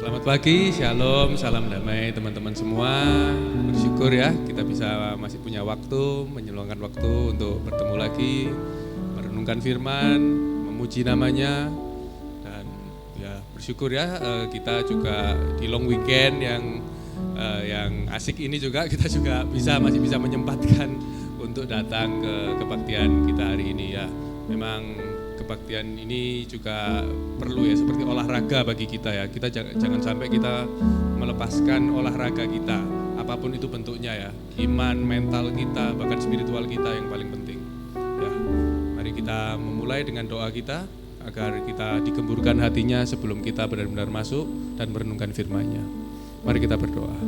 Selamat pagi, shalom, salam damai teman-teman semua. Bersyukur ya kita bisa masih punya waktu, menyumbangkan waktu untuk bertemu lagi, merenungkan firman, memuji namanya. Dan ya bersyukur ya kita juga di long weekend yang asik ini juga kita juga masih bisa menyempatkan untuk datang ke kebaktian kita hari ini ya. Memang kebaktian ini juga perlu ya, seperti olahraga bagi kita ya. Kita jangan sampai kita melepaskan olahraga kita, apapun itu bentuknya ya. Iman, mental kita, bahkan spiritual kita yang paling penting. Ya, mari kita memulai dengan doa kita agar kita digemburkan hatinya sebelum kita benar-benar masuk dan merenungkan firman-Nya. Mari kita berdoa.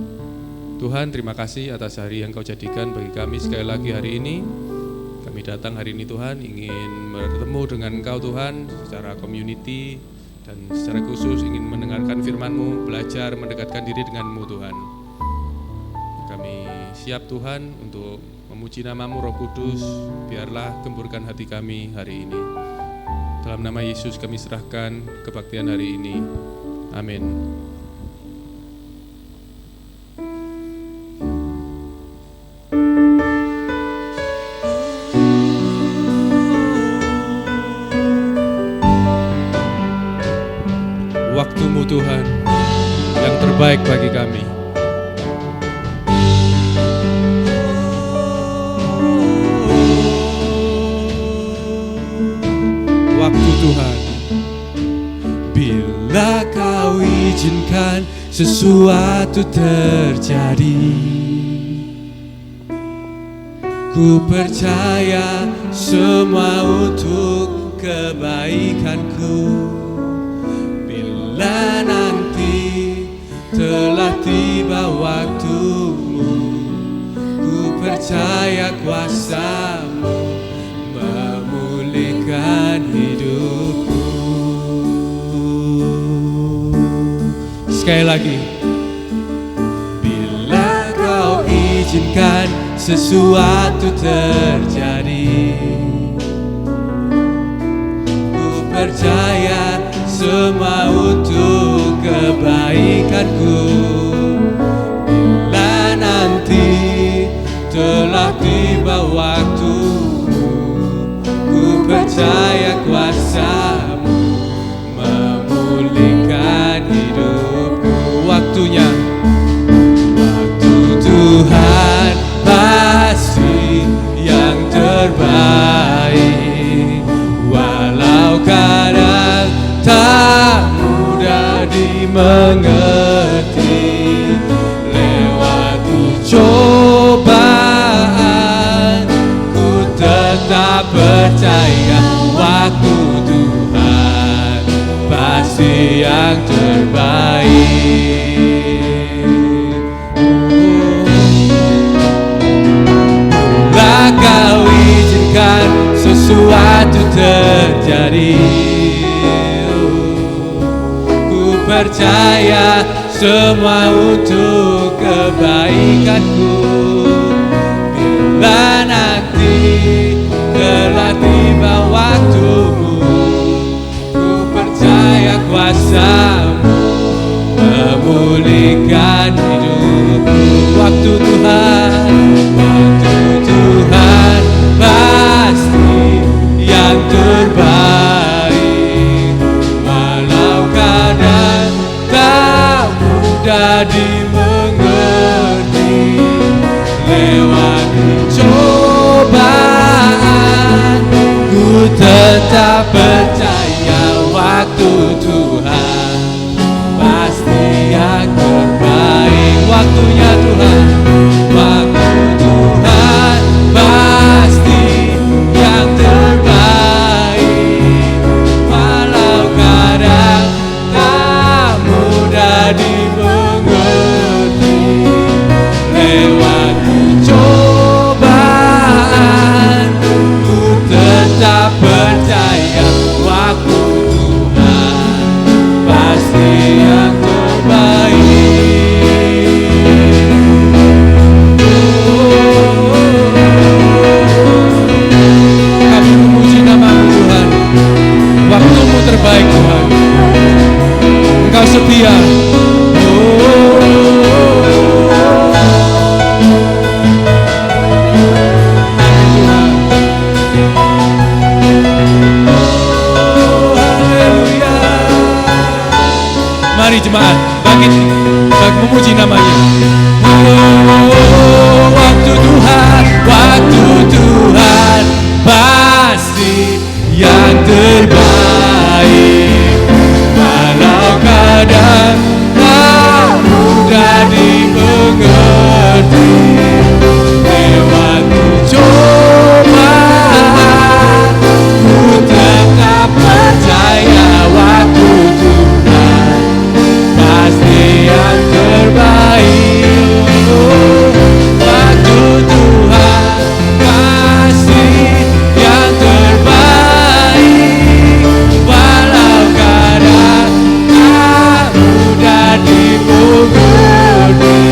Tuhan, terima kasih atas hari yang Kau jadikan bagi kami sekali lagi hari ini. Kami datang hari ini Tuhan ingin bertemu dengan Engkau Tuhan secara community dan secara khusus ingin mendengarkan firman-Mu, belajar mendekatkan diri dengan-Mu Tuhan. Kami siap Tuhan untuk memuji nama-Mu Roh Kudus, biarlah gemburkan hati kami hari ini. Dalam nama Yesus kami serahkan kebaktian hari ini. Amin. Waktu-Mu Tuhan yang terbaik bagi kami. Waktu Tuhan, bila Kau izinkan sesuatu terjadi, ku percaya semua untuk kebaikanku. Bila nanti telah tiba waktu-Mu, ku percaya kuasa-Mu memulihkan hidupku. Sekali lagi, bila Kau izinkan sesuatu terjadi, ku percaya semua untuk kebaikanku. Bila nanti telah tiba waktu-Mu, ku percaya kuasa-Mu memulihkan hidupku. Waktunya, waktu Tuhan pasti yang terbaik. Walau kadang tak mudah dimengerti, lewati cobaan ku tetap percaya waktu Tuhan pasti yang terbaik. Bila Kau izinkan sesuatu terjadi, percaya semua untuk kebaikanku. Bila nanti telah tiba waktu-Mu, ku percaya kuasa-Mu memulihkan hidupku. Waktu Tuhan, waktu Tuhan pasti yang terbaik. Walau kadang tak mudah dimengerti, lewati cobaan ku tetap percaya waktu Tuhan pasti yang terbaik. Waktunya Tuhan, waktu Tuhan pasti yang terbaik. Walau kadang tak mudah dimengerti, lewati cobaan ku tetap percaya waktu Tuhan pasti yang terbaik Tuhan. Engkau setia Mari jemaat, bangkit memuji namanya. Oh, waktu Tuhan pasti yang terbaik. Walau kadang tak mudah dimengerti, lewati cobaan ku tetap percaya waktu Tuhan pasti yang terbaik. Waktu Tuhan pasti yang terbaik. Walau kadang tak mudah dimengerti,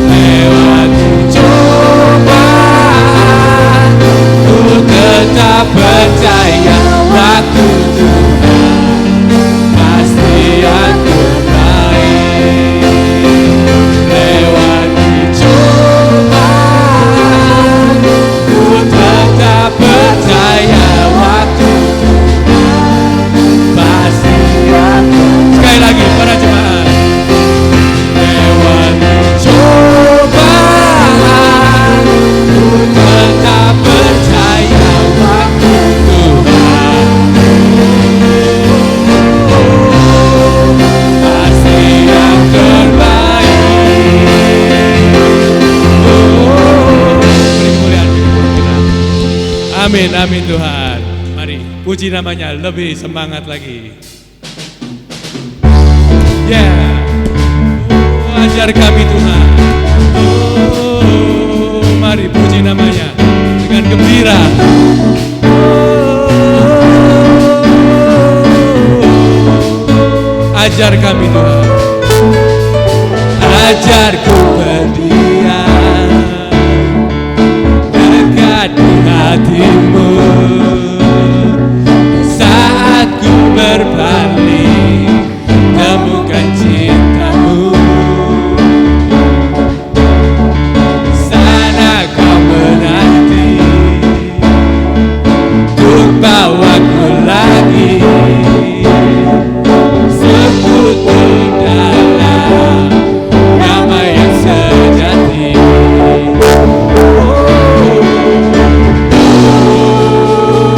lewati cobaan ku tetap percaya waktu Tuhan pasti yang terbaik. Lewati cobaan ku tetap percaya waktu Tuhan pasti yang terbaik. Sekali lagi para jemaat. Lewati cobaan ku tetap percaya waktu Tuhan pasti yang terbaik. Beri kemuliaan kita. Amin, amin Tuhan. Mari puji namanya lebih semangat lagi. Yeah. Oh, ajar kami Tuhan. Oh, mari puji namanya dengan gembira. Oh, ajar kami Tuhan. Ajarku berdiam dekat di hatimu saat ku berpaling, temukan cintamu. Sana kau menanti untuk bawaku lagi sekutu dalam damai yang sejati. Oh,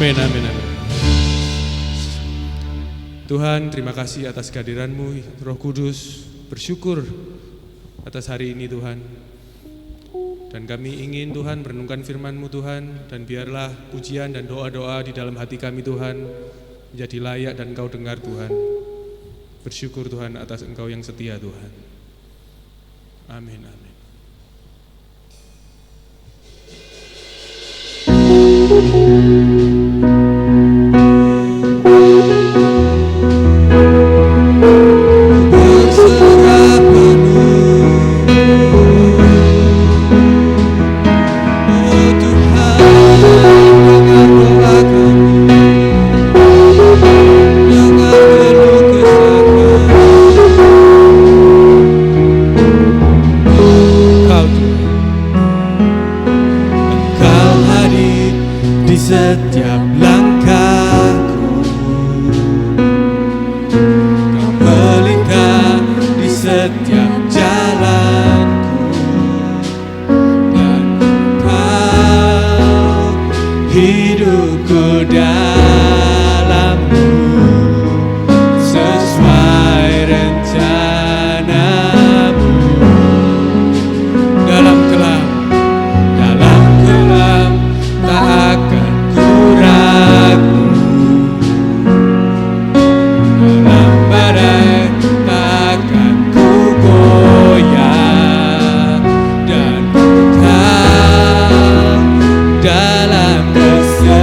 Amin, amin, amin. Tuhan, terima kasih atas kehadiran-Mu, Roh Kudus. Bersyukur atas hari ini Tuhan. Dan kami ingin Tuhan merenungkan firman-Mu Tuhan. Dan biarlah pujian dan doa-doa di dalam hati kami Tuhan menjadi layak dan Engkau dengar Tuhan. Bersyukur Tuhan atas Engkau yang setia Tuhan. Amin, amin. Setiap langkahku, Kau melingkar di setiap jalanku, dan Kau hidupku dalam-Mu sesuai rencana-Mu. Dalam gelap tak akan ragu, dalam badai takkan ku goyah, dan Kau dalam kesesakan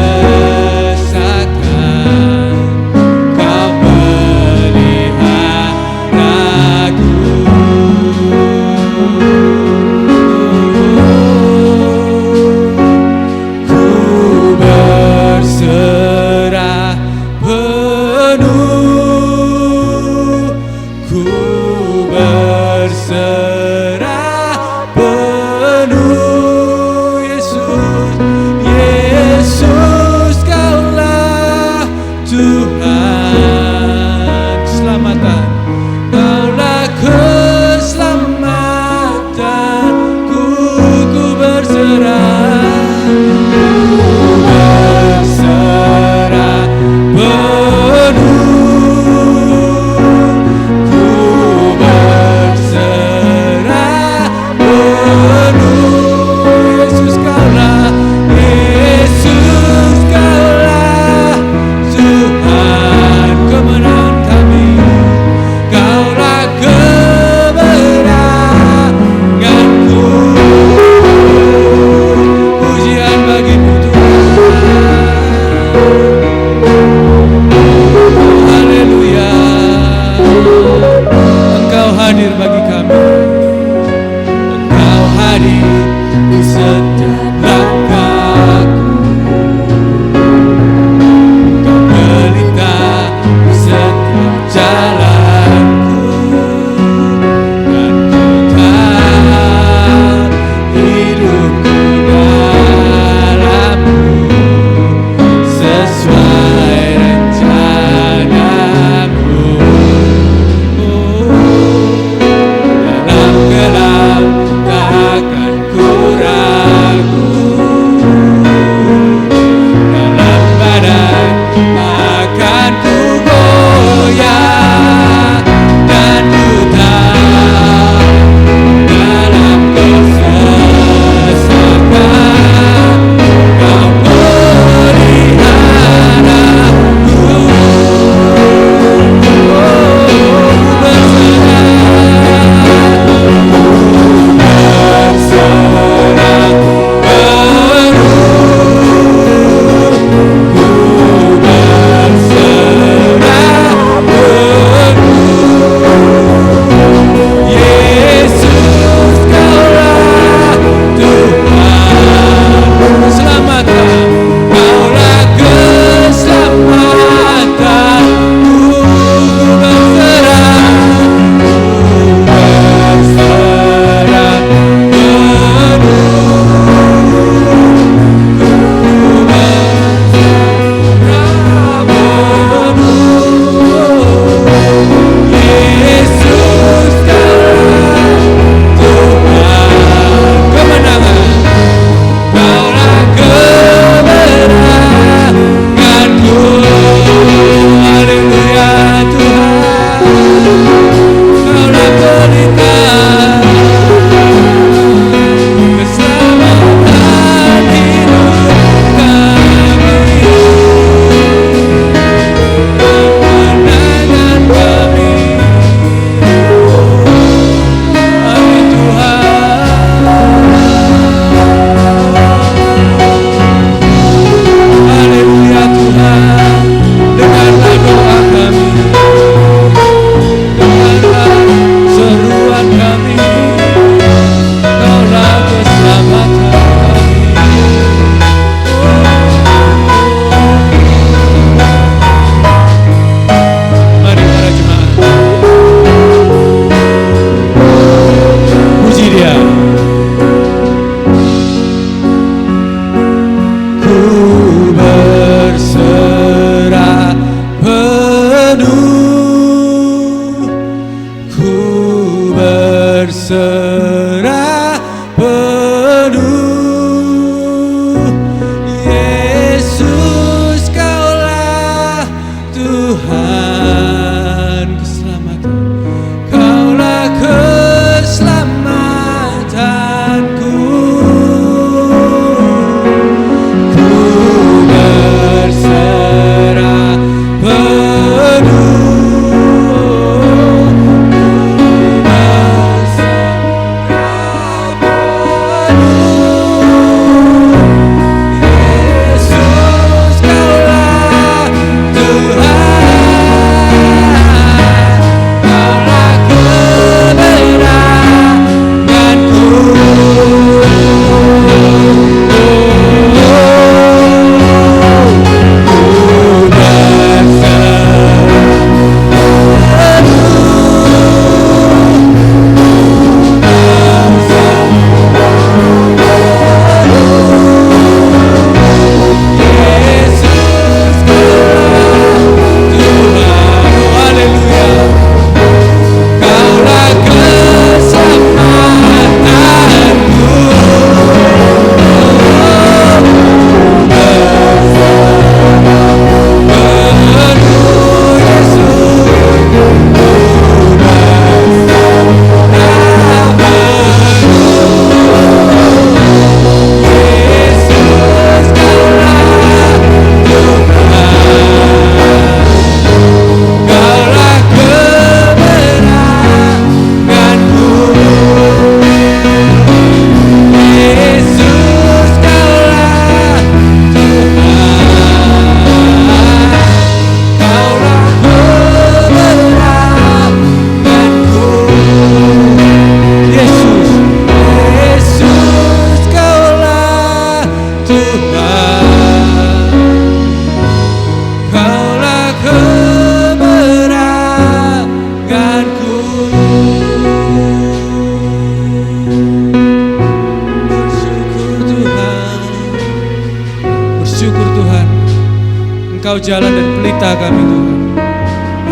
Engkau jalan dan pelita kami Tuhan.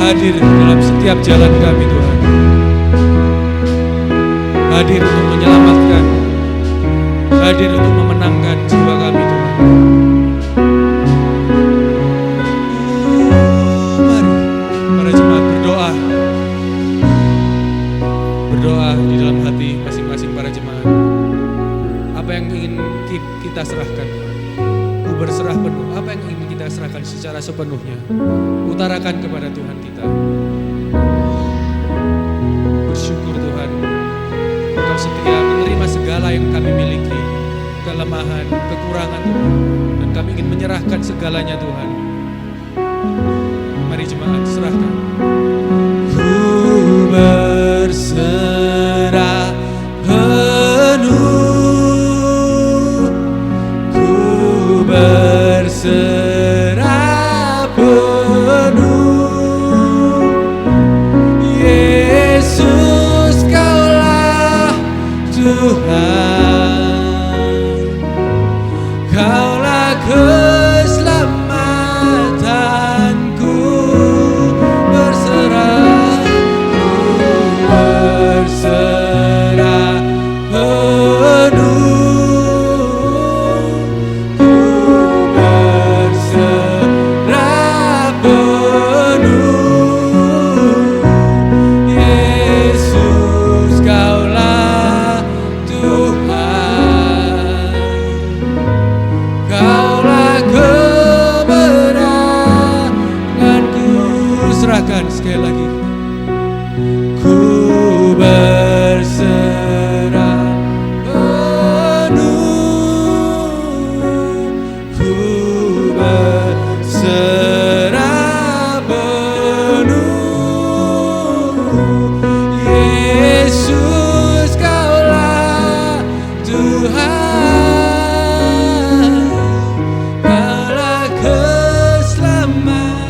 Hadir dalam setiap jalan kami Tuhan. Hadir untuk menyelamatkan, hadir untuk memenangkan jiwa kami Tuhan. Mari para jemaat berdoa. Berdoa di dalam hati masing-masing para jemaat. Apa yang ingin kita serahkan? Ku berserah penuh. Apa yang ingin kita serahkan secara sepenuhnya? Utarakan kepada Tuhan kita. Bersyukur Tuhan, Engkau setia menerima segala yang kami miliki, kelemahan, kekurangan Tuhan, dan kami ingin menyerahkan segalanya Tuhan. Mari jemaat serahkan. Ku berserah penuh, ku berserah penuh. Yesus, Kaulah Tuhan, Kaulah keselamatanku. Berserah, ku berserah penuh, ku berserah penuh. Yesus, Kaulah Tuhan, Kaulah kemenanganku. Serahkan sekali lagi. Ku berserah penuh, ku berserah penuh. Yesus, Kaulah Tuhan, Kaulah keselamatan.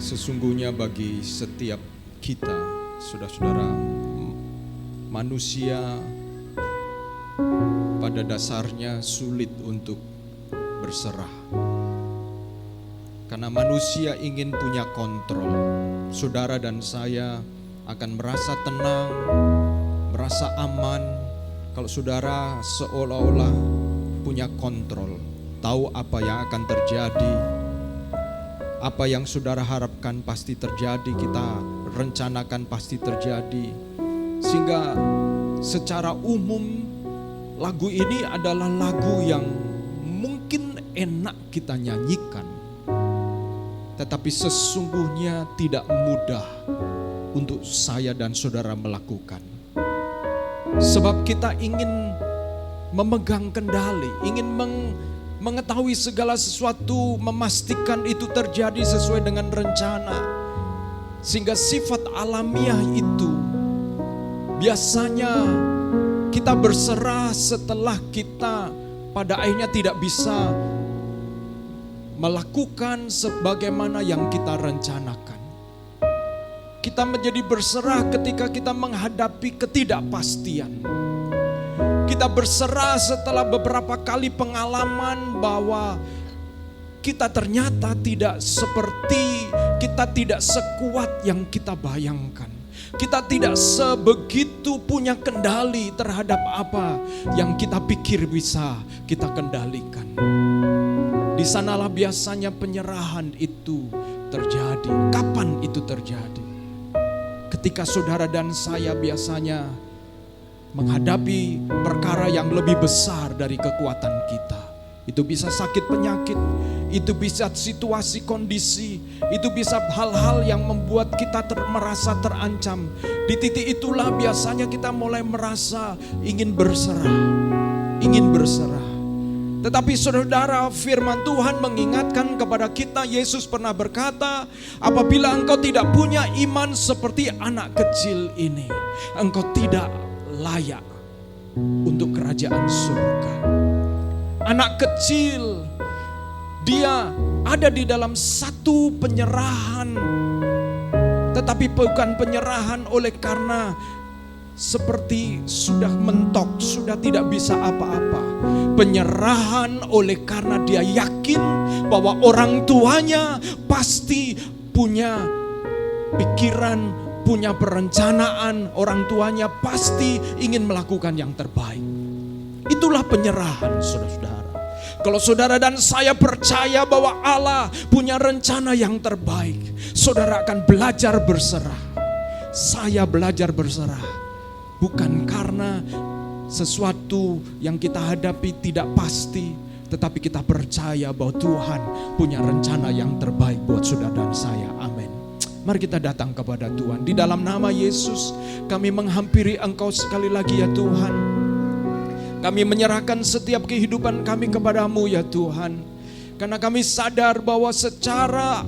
Sesungguhnya bagi setiap kita, saudara-saudara, manusia pada dasarnya sulit untuk berserah. Karena manusia ingin punya kontrol. Saudara dan saya akan merasa tenang, merasa aman kalau saudara seolah-olah punya kontrol, tahu apa yang akan terjadi. Apa yang saudara harapkan pasti terjadi, kita rencanakan pasti terjadi. Sehingga secara umum lagu ini adalah lagu yang mungkin enak kita nyanyikan, tetapi sesungguhnya tidak mudah untuk saya dan saudara melakukan. Sebab kita ingin memegang kendali, ingin mengetahui segala sesuatu, memastikan itu terjadi sesuai dengan rencana. Sehingga sifat alamiah itu biasanya kita berserah setelah kita pada akhirnya tidak bisa melakukan sebagaimana yang kita rencanakan. Kita menjadi berserah ketika kita menghadapi ketidakpastian. Kita berserah setelah beberapa kali pengalaman bahwa kita ternyata tidak seperti, kita tidak sekuat yang kita bayangkan. Kita tidak sebegitu punya kendali terhadap apa yang kita pikir bisa kita kendalikan. Di sanalah biasanya penyerahan itu terjadi. Kapan itu terjadi? Ketika saudara dan saya biasanya menghadapi perkara yang lebih besar dari kekuatan kita. Itu bisa sakit penyakit, itu bisa situasi kondisi, itu bisa hal-hal yang membuat kita merasa terancam. Di titik itulah biasanya kita mulai merasa ingin berserah, ingin berserah. Tetapi saudara, firman Tuhan mengingatkan kepada kita, Yesus pernah berkata, apabila engkau tidak punya iman seperti anak kecil ini, engkau tidak layak untuk kerajaan surga. Anak kecil, dia ada di dalam satu penyerahan, tetapi bukan penyerahan oleh karena seperti sudah mentok, sudah tidak bisa apa-apa. Penyerahan oleh karena dia yakin bahwa orang tuanya pasti punya pikiran, punya perencanaan, orang tuanya pasti ingin melakukan yang terbaik. Itulah penyerahan, saudara-saudara. Kalau saudara dan saya percaya bahwa Allah punya rencana yang terbaik, saudara akan belajar berserah. Saya belajar berserah, bukan karena sesuatu yang kita hadapi tidak pasti, tetapi kita percaya bahwa Tuhan punya rencana yang terbaik buat saudara dan saya. Amin. Mari kita datang kepada Tuhan. Di dalam nama Yesus, kami menghampiri Engkau sekali lagi ya Tuhan. Kami menyerahkan setiap kehidupan kami kepadamu ya Tuhan. Karena kami sadar bahwa secara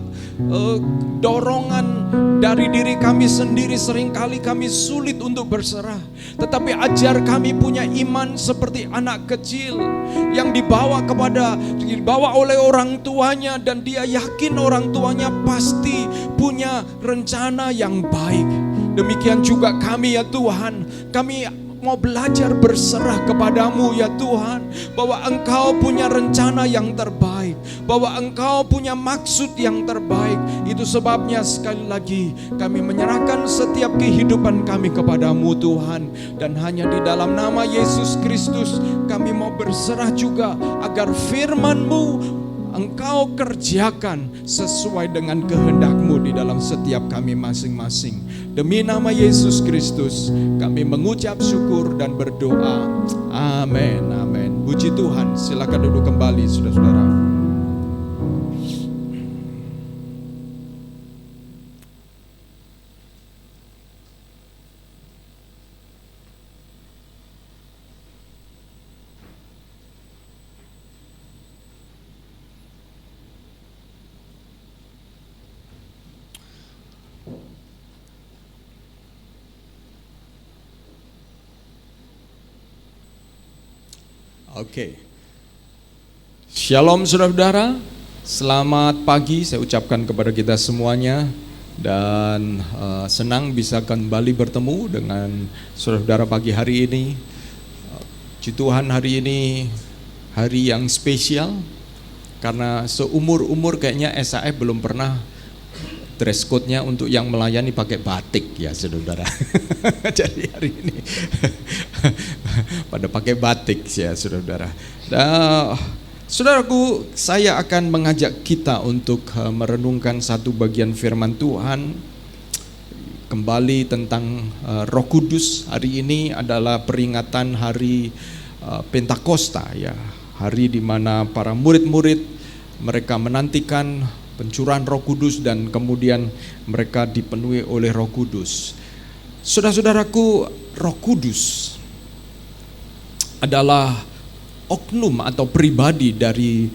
dorongan dari diri kami sendiri seringkali kami sulit untuk berserah. Tetapi ajar kami punya iman seperti anak kecil yang dibawa oleh orang tuanya, dan dia yakin orang tuanya pasti punya rencana yang baik. Demikian juga kami ya Tuhan, kami mau belajar berserah kepadamu ya Tuhan, bahwa Engkau punya rencana yang terbaik, bahwa Engkau punya maksud yang terbaik. Itu sebabnya sekali lagi kami menyerahkan setiap kehidupan kami kepadamu Tuhan. Dan hanya di dalam nama Yesus Kristus kami mau berserah juga agar firman-Mu Engkau kerjakan sesuai dengan kehendak-Mu di dalam setiap kami masing-masing. Demi nama Yesus Kristus kami mengucap syukur dan berdoa. Amin, amin. Puji Tuhan. Silakan duduk kembali saudara-saudara. Oke. Shalom saudara-saudara. Selamat pagi saya ucapkan kepada kita semuanya. Dan senang bisa kembali bertemu dengan saudara-saudara pagi hari ini. Puji Tuhan, hari ini hari yang spesial. Karena seumur-umur kayaknya SAF belum pernah dress code-nya untuk yang melayani pakai batik ya saudara. Jadi hari ini pada pakai batik ya saudara. Saudaraku, saya akan mengajak kita untuk merenungkan satu bagian firman Tuhan kembali tentang Roh Kudus. Hari ini adalah peringatan hari Pentakosta ya, hari di mana para murid-murid mereka menantikan pencurahan Roh Kudus dan kemudian mereka dipenuhi oleh Roh Kudus. Saudara-saudaraku, Roh Kudus adalah oknum atau pribadi dari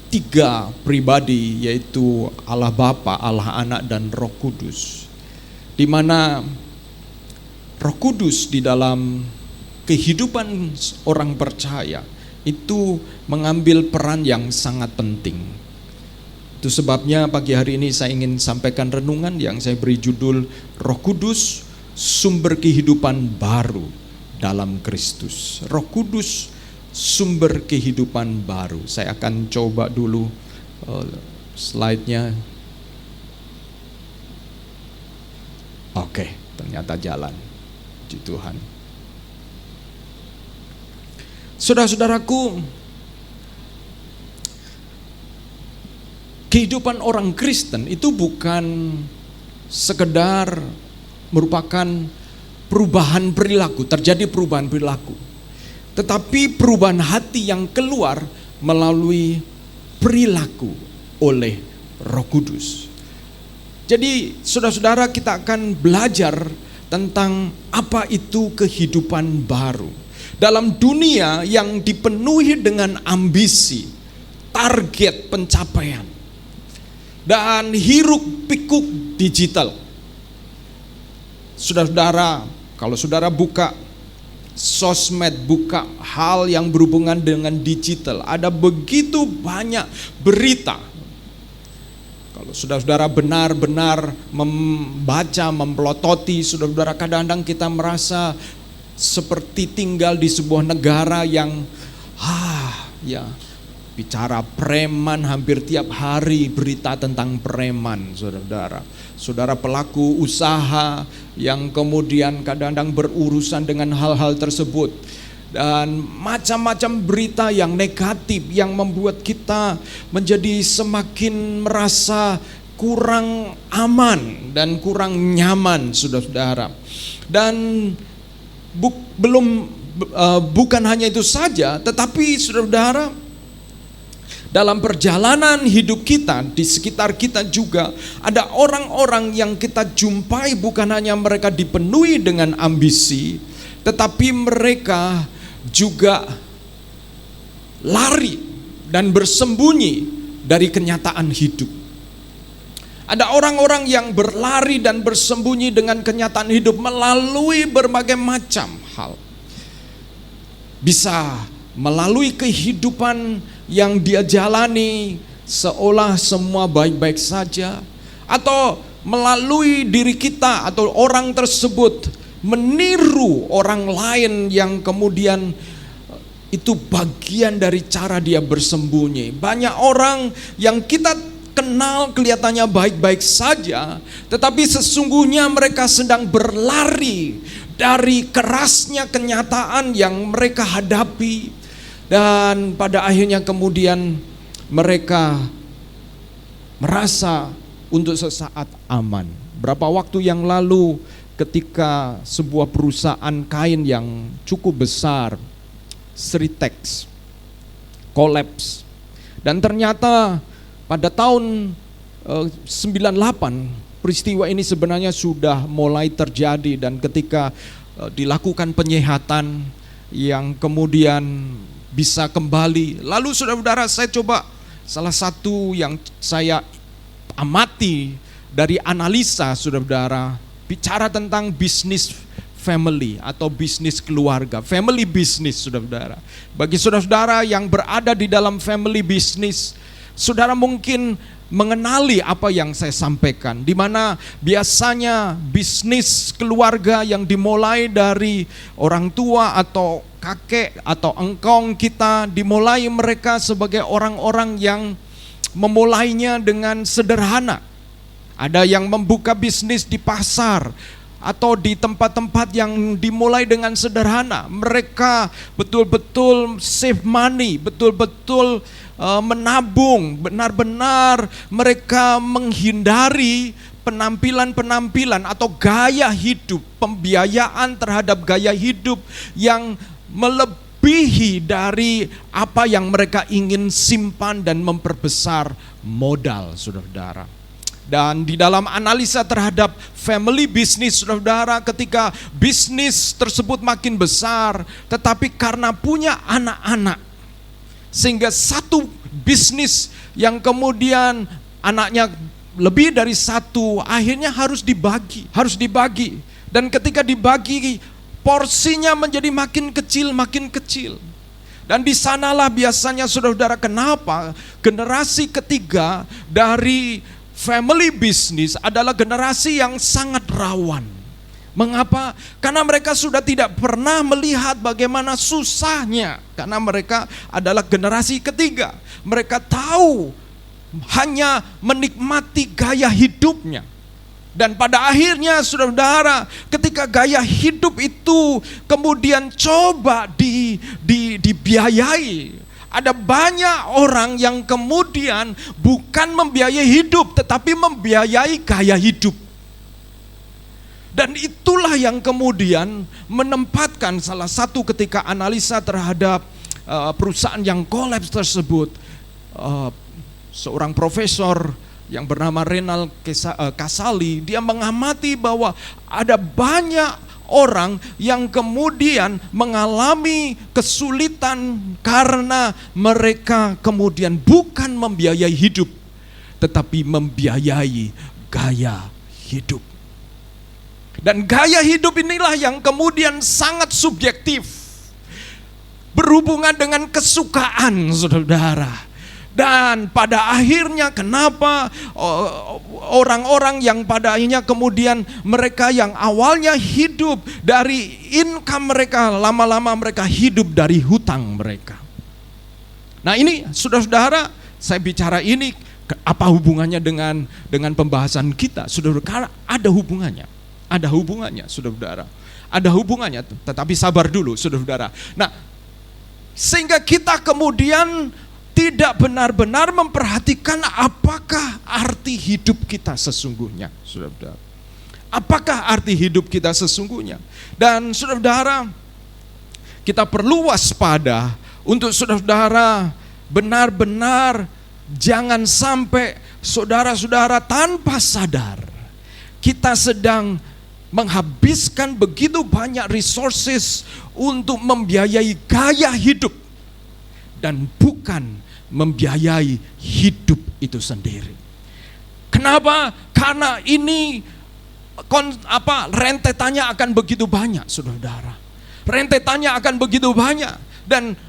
tiga pribadi, yaitu Allah Bapa, Allah Anak, dan Roh Kudus. Di mana Roh Kudus di dalam kehidupan orang percaya itu mengambil peran yang sangat penting. Itu sebabnya pagi hari ini saya ingin sampaikan renungan yang saya beri judul Roh Kudus, sumber kehidupan baru dalam Kristus. Roh Kudus, sumber kehidupan baru. Saya akan coba dulu slide-nya. Oke, ternyata jalan. Puji Tuhan. Saudara-saudaraku, kehidupan orang Kristen itu bukan sekedar merupakan perubahan perilaku, terjadi perubahan perilaku. Tetapi perubahan hati yang keluar melalui perilaku oleh Roh Kudus. Jadi saudara-saudara, kita akan belajar tentang apa itu kehidupan baru. Dalam dunia yang dipenuhi dengan ambisi, target pencapaian, dan hiruk pikuk digital. Saudara-saudara, kalau saudara buka sosmed, buka hal yang berhubungan dengan digital, ada begitu banyak berita. Kalau saudara-saudara benar-benar membaca, mempelototi, saudara-saudara, kadang-kadang kita merasa seperti tinggal di sebuah negara yang bicara preman, hampir tiap hari berita tentang preman, saudara-saudara. Saudara pelaku usaha yang kemudian kadang-kadang berurusan dengan hal-hal tersebut. Dan macam-macam berita yang negatif yang membuat kita menjadi semakin merasa kurang aman dan kurang nyaman, saudara-saudara. Dan bukan hanya itu saja, tetapi saudara-saudara, dalam perjalanan hidup kita, di sekitar kita juga ada orang-orang yang kita jumpai, bukan hanya mereka dipenuhi dengan ambisi, tetapi mereka juga lari dan bersembunyi dari kenyataan hidup. Ada orang-orang yang berlari dan bersembunyi dengan kenyataan hidup melalui berbagai macam hal. Bisa melalui kehidupan yang dia jalani seolah semua baik-baik saja, atau melalui diri kita atau orang tersebut meniru orang lain yang kemudian itu bagian dari cara dia bersembunyi. Banyak orang yang kita kenal kelihatannya baik-baik saja, tetapi sesungguhnya mereka sedang berlari dari kerasnya kenyataan yang mereka hadapi. Dan pada akhirnya kemudian mereka merasa untuk sesaat aman. Berapa waktu yang lalu ketika sebuah perusahaan kain yang cukup besar, Sritex, kolaps. Dan ternyata pada tahun 98 peristiwa ini sebenarnya sudah mulai terjadi, dan ketika dilakukan penyehatan yang kemudian bisa kembali. Lalu saudara-saudara, saya coba salah satu yang saya amati dari analisa saudara-saudara, bicara tentang bisnis family atau bisnis keluarga, family business, saudara-saudara. Bagi saudara-saudara yang berada di dalam family business, saudara mungkin mengenali apa yang saya sampaikan, di mana biasanya bisnis keluarga yang dimulai dari orang tua atau kakek atau engkong kita, dimulai mereka sebagai orang-orang yang memulainya dengan sederhana. Ada yang membuka bisnis di pasar atau di tempat-tempat yang dimulai dengan sederhana. Mereka betul-betul save money, betul-betul menabung, benar-benar mereka menghindari penampilan-penampilan atau gaya hidup, pembiayaan terhadap gaya hidup yang melebihi dari apa yang mereka ingin simpan dan memperbesar modal, saudara-saudara. Dan di dalam analisa terhadap family business, saudara-saudara, ketika bisnis tersebut makin besar, tetapi karena punya anak-anak, sehingga satu bisnis yang kemudian anaknya lebih dari satu, akhirnya harus dibagi. Dan ketika dibagi, porsinya menjadi makin kecil. Dan di sanalah biasanya, saudara-saudara, kenapa generasi ketiga dari family business adalah generasi yang sangat rawan. Mengapa? Karena mereka sudah tidak pernah melihat bagaimana susahnya. Karena mereka adalah generasi ketiga. Mereka tahu hanya menikmati gaya hidupnya. Dan pada akhirnya, saudara-saudara, ketika gaya hidup itu kemudian coba dibiayai, ada banyak orang yang kemudian bukan membiayai hidup, tetapi membiayai gaya hidup. Dan itulah yang kemudian menempatkan salah satu ketika analisa terhadap perusahaan yang kolaps tersebut, seorang profesor yang bernama Renal Kasali, dia mengamati bahwa ada banyak orang yang kemudian mengalami kesulitan karena mereka kemudian bukan membiayai hidup, tetapi membiayai gaya hidup. Dan gaya hidup inilah yang kemudian sangat subjektif, berhubungan dengan kesukaan, saudara. Dan pada akhirnya kenapa orang-orang yang pada akhirnya kemudian mereka yang awalnya hidup dari income mereka, lama-lama mereka hidup dari hutang mereka. Nah ini saudara-saudara, saya bicara ini apa hubungannya dengan pembahasan kita? Saudara, ada hubungannya. Ada hubungannya, saudara-saudara. Ada hubungannya, tetapi sabar dulu, saudara-saudara. Nah, sehingga kita kemudian tidak benar-benar memperhatikan apakah arti hidup kita sesungguhnya, saudara-saudara. Apakah arti hidup kita sesungguhnya? Dan saudara-saudara, kita perlu waspada untuk saudara-saudara benar-benar jangan sampai saudara-saudara tanpa sadar kita sedang menghabiskan begitu banyak resources untuk membiayai gaya hidup dan bukan membiayai hidup itu sendiri. Kenapa? Karena ini rentetannya akan begitu banyak, saudara-saudara. Rentetannya akan begitu banyak. Dan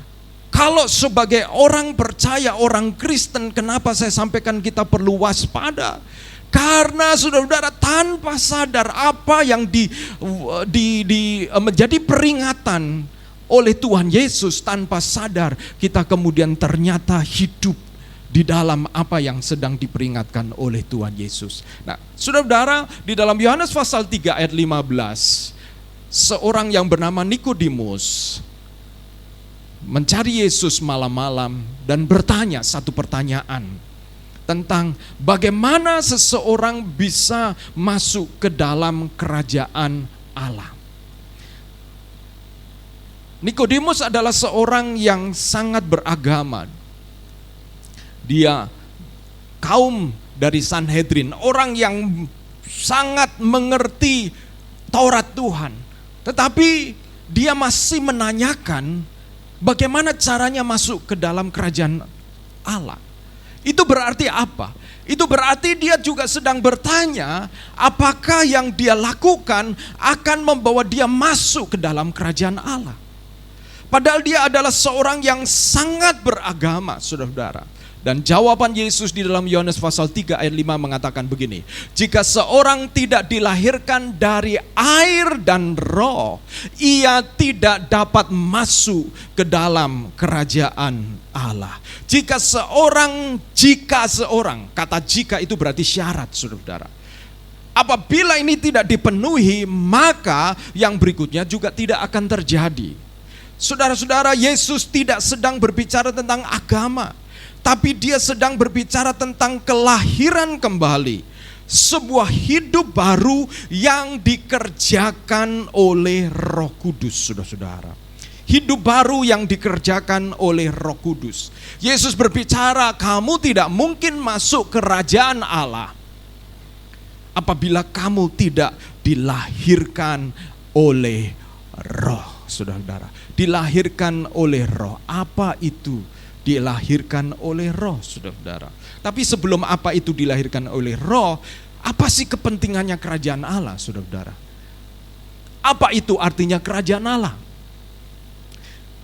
kalau sebagai orang percaya, orang Kristen, kenapa saya sampaikan kita perlu waspada? Karena saudara-saudara tanpa sadar apa yang menjadi peringatan oleh Tuhan Yesus, tanpa sadar kita kemudian ternyata hidup di dalam apa yang sedang diperingatkan oleh Tuhan Yesus. Nah, saudara-saudara, di dalam Yohanes pasal 3 ayat 15, seorang yang bernama Nikodemus mencari Yesus malam-malam dan bertanya satu pertanyaan tentang bagaimana seseorang bisa masuk ke dalam kerajaan Allah. Nikodemus adalah seorang yang sangat beragama. Dia kaum dari Sanhedrin, orang yang sangat mengerti Taurat Tuhan. Tetapi dia masih menanyakan bagaimana caranya masuk ke dalam kerajaan Allah. Itu berarti apa? Itu berarti dia juga sedang bertanya apakah yang dia lakukan akan membawa dia masuk ke dalam kerajaan Allah. Padahal dia adalah seorang yang sangat beragama, saudara-saudara. Dan jawaban Yesus di dalam Yohanes pasal 3 ayat 5 mengatakan begini, jika seorang tidak dilahirkan dari air dan roh, ia tidak dapat masuk ke dalam kerajaan Allah. Jika seorang, kata jika itu berarti syarat, saudara-saudara. Apabila ini tidak dipenuhi, maka yang berikutnya juga tidak akan terjadi. Saudara-saudara, Yesus tidak sedang berbicara tentang agama, tapi dia sedang berbicara tentang kelahiran kembali. Sebuah hidup baru yang dikerjakan oleh Roh Kudus, saudara-saudara. Hidup baru yang dikerjakan oleh Roh Kudus. Yesus berbicara, kamu tidak mungkin masuk kerajaan Allah apabila kamu tidak dilahirkan oleh Roh, saudara-saudara. Dilahirkan oleh Roh. Apa itu? Dilahirkan oleh Roh, saudara-saudara. Tapi sebelum apa itu dilahirkan oleh Roh, apa sih kepentingannya kerajaan Allah, saudara-saudara? Apa itu artinya kerajaan Allah?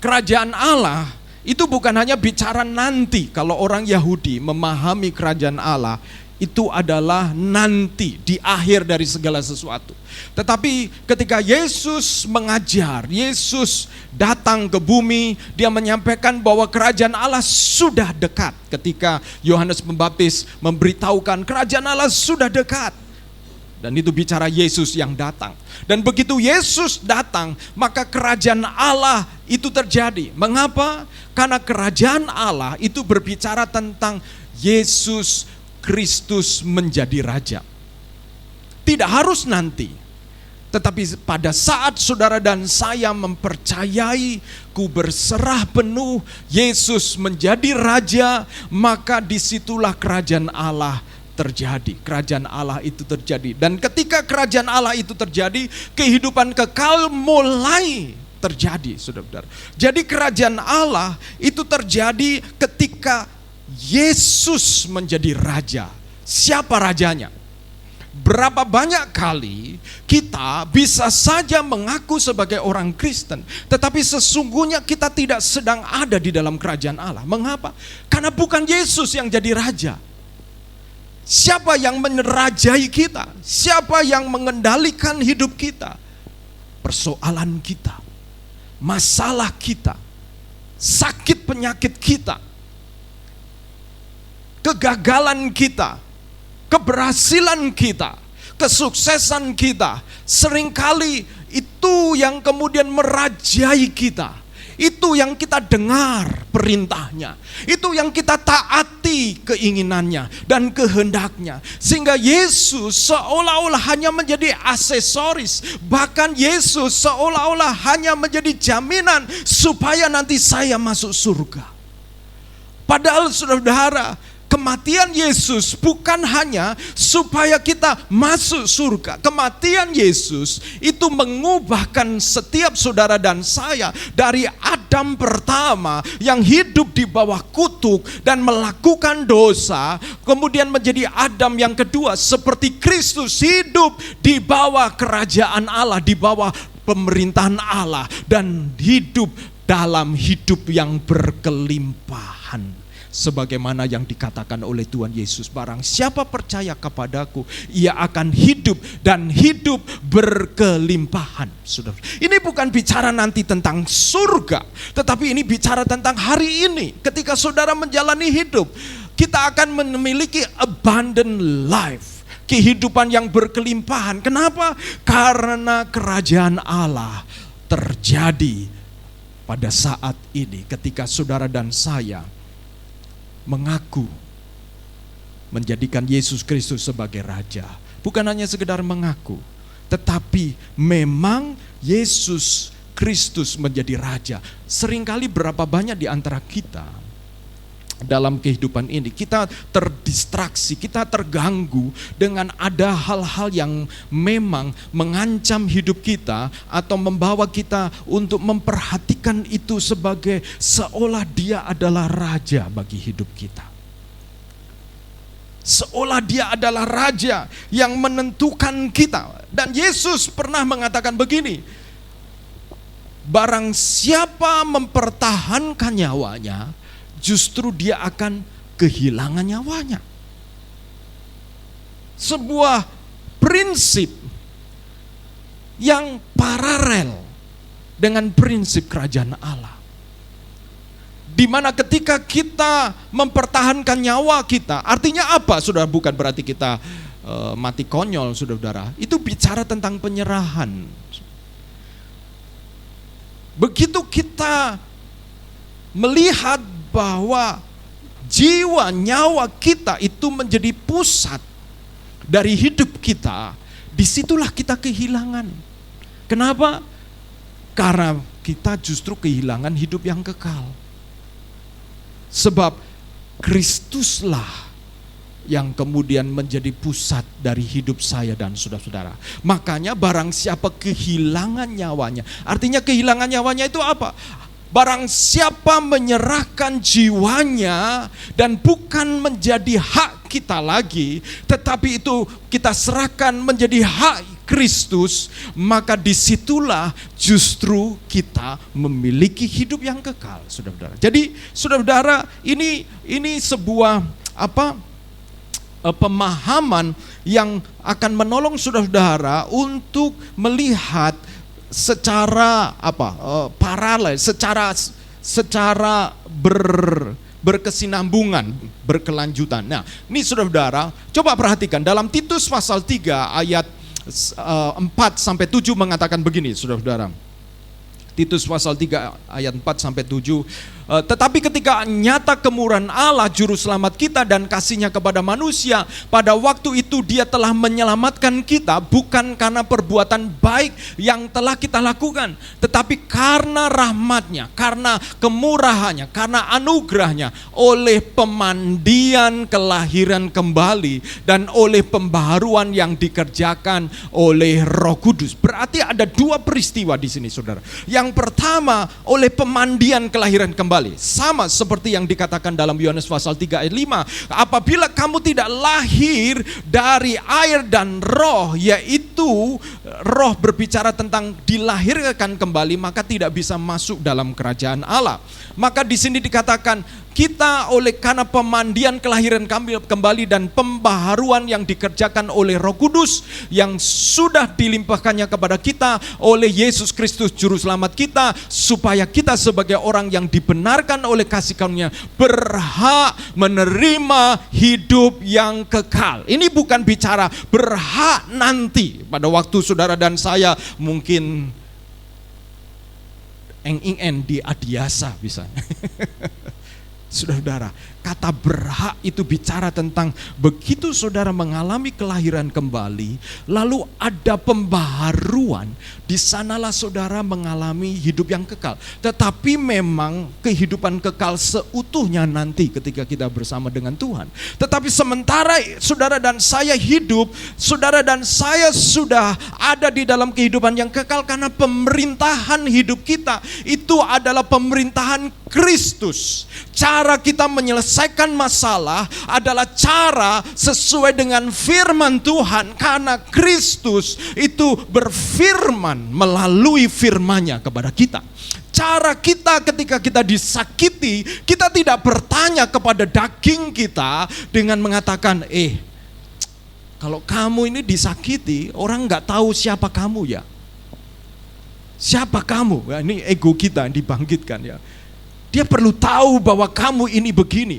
Kerajaan Allah itu bukan hanya bicara nanti. Kalau orang Yahudi memahami kerajaan Allah, itu adalah nanti, di akhir dari segala sesuatu. Tetapi ketika Yesus mengajar, Yesus datang ke bumi, dia menyampaikan bahwa kerajaan Allah sudah dekat. Ketika Yohanes Pembaptis memberitahukan kerajaan Allah sudah dekat. Dan itu bicara Yesus yang datang. Dan begitu Yesus datang, maka kerajaan Allah itu terjadi. Mengapa? Karena kerajaan Allah itu berbicara tentang Yesus Kristus menjadi raja. Tidak harus nanti, Tetapi pada saat saudara dan saya mempercayai, ku berserah penuh, Yesus menjadi Raja, maka disitulah kerajaan Allah terjadi. Kerajaan Allah itu terjadi. Dan ketika kerajaan Allah itu terjadi, kehidupan kekal mulai terjadi, saudara-saudara. Jadi kerajaan Allah itu terjadi ketika Yesus menjadi Raja. Siapa rajanya? Berapa banyak kali kita bisa saja mengaku sebagai orang Kristen, tetapi sesungguhnya kita tidak sedang ada di dalam kerajaan Allah. Mengapa? Karena bukan Yesus yang jadi Raja. Siapa yang menyerajai kita? Siapa yang mengendalikan hidup kita? Persoalan kita, masalah kita, sakit penyakit kita, kegagalan kita, keberhasilan kita, kesuksesan kita, seringkali itu yang kemudian merajai kita. Itu yang kita dengar perintahnya, itu yang kita taati keinginannya dan kehendaknya. Sehingga Yesus seolah-olah hanya menjadi aksesoris. Bahkan Yesus seolah-olah hanya menjadi jaminan supaya nanti saya masuk surga. Padahal saudara, kematian Yesus bukan hanya supaya kita masuk surga. Kematian Yesus itu mengubahkan setiap saudara dan saya dari Adam pertama yang hidup di bawah kutuk dan melakukan dosa, kemudian menjadi Adam yang kedua seperti Kristus hidup di bawah kerajaan Allah, di bawah pemerintahan Allah, dan hidup dalam hidup yang berkelimpahan. Sebagaimana yang dikatakan oleh Tuhan Yesus, barang siapa percaya kepadaku, ia akan hidup dan hidup berkelimpahan. Saudara, ini bukan bicara nanti tentang surga, tetapi ini bicara tentang hari ini. Ketika saudara menjalani hidup, kita akan memiliki abundant life, kehidupan yang berkelimpahan. Kenapa? Karena kerajaan Allah terjadi pada saat ini ketika saudara dan saya mengaku menjadikan Yesus Kristus sebagai Raja. Bukan hanya sekedar mengaku, tetapi memang Yesus Kristus menjadi Raja. Seringkali berapa banyak di antara kita dalam kehidupan ini kita terdistraksi, kita terganggu dengan ada hal-hal yang memang mengancam hidup kita atau membawa kita untuk memperhatikan itu sebagai seolah dia adalah raja bagi hidup kita. Seolah dia adalah raja yang menentukan kita. Dan Yesus pernah mengatakan begini, barang siapa mempertahankan nyawanya, justru dia akan kehilangan nyawanya. Sebuah prinsip yang paralel dengan prinsip kerajaan Allah. Di mana ketika kita mempertahankan nyawa kita, artinya apa? Sudah bukan berarti kita mati konyol, saudara. Itu bicara tentang penyerahan. Begitu kita melihat bahwa jiwa nyawa kita itu menjadi pusat dari hidup kita, disitulah kita kehilangan. Kenapa? Karena kita justru kehilangan hidup yang kekal. Sebab Kristuslah yang kemudian menjadi pusat dari hidup saya dan saudara-saudara. Makanya barang siapa kehilangan nyawanya, artinya kehilangan nyawanya itu apa? Barang siapa menyerahkan jiwanya dan bukan menjadi hak kita lagi, tetapi itu kita serahkan menjadi hak Kristus, maka disitulah justru kita memiliki hidup yang kekal, saudara-saudara. Jadi, saudara-saudara, ini sebuah pemahaman yang akan menolong saudara-saudara untuk melihat secara paralel, secara berkesinambungan, berkelanjutan. Nah, ini saudara-saudara, coba perhatikan dalam Titus pasal 3 ayat 4-7 mengatakan begini, saudara-saudara. Titus pasal 3 ayat 4-7, Tetapi ketika nyata kemurahan Allah juru selamat kita dan kasih-Nya kepada manusia, pada waktu itu Dia telah menyelamatkan kita bukan karena perbuatan baik yang telah kita lakukan, tetapi karena rahmat-Nya, karena kemurahannya, karena anugerah-Nya, oleh pemandian kelahiran kembali dan oleh pembaharuan yang dikerjakan oleh Roh Kudus. Berarti ada dua peristiwa di sini, saudara. Yang pertama, oleh pemandian kelahiran kembali. Sama seperti yang dikatakan dalam Yohanes pasal 3 ayat 5. Apabila kamu tidak lahir dari air dan roh, yaitu roh berbicara tentang dilahirkan kembali, maka tidak bisa masuk dalam kerajaan Allah. Maka di sini dikatakan kita oleh karena pemandian kelahiran kembali dan pembaharuan yang dikerjakan oleh Roh Kudus yang sudah dilimpahkannya kepada kita oleh Yesus Kristus juru selamat kita, supaya kita sebagai orang yang dibenarkan oleh kasih karunia berhak menerima hidup yang kekal. Ini bukan bicara berhak nanti pada waktu saudara dan saya mungkin eng-ing di adiasa bisa. Saudara, kata berhak itu bicara tentang begitu saudara mengalami kelahiran kembali, lalu ada pembaharuan, di sanalah saudara mengalami hidup yang kekal. Tetapi memang kehidupan kekal seutuhnya nanti ketika kita bersama dengan Tuhan. Tetapi sementara saudara dan saya hidup, saudara dan saya sudah ada di dalam kehidupan yang kekal karena pemerintahan hidup kita itu adalah pemerintahan Kristus. Cara kita menyelesaikan masalah adalah cara sesuai dengan firman Tuhan, karena Kristus itu berfirman melalui firman-Nya kepada kita. Cara kita ketika kita disakiti, kita tidak bertanya kepada daging kita dengan mengatakan, kalau kamu ini disakiti, orang nggak tahu siapa kamu ya. Siapa kamu? Ya, ini ego kita yang dibangkitkan ya. Dia perlu tahu bahwa kamu ini begini.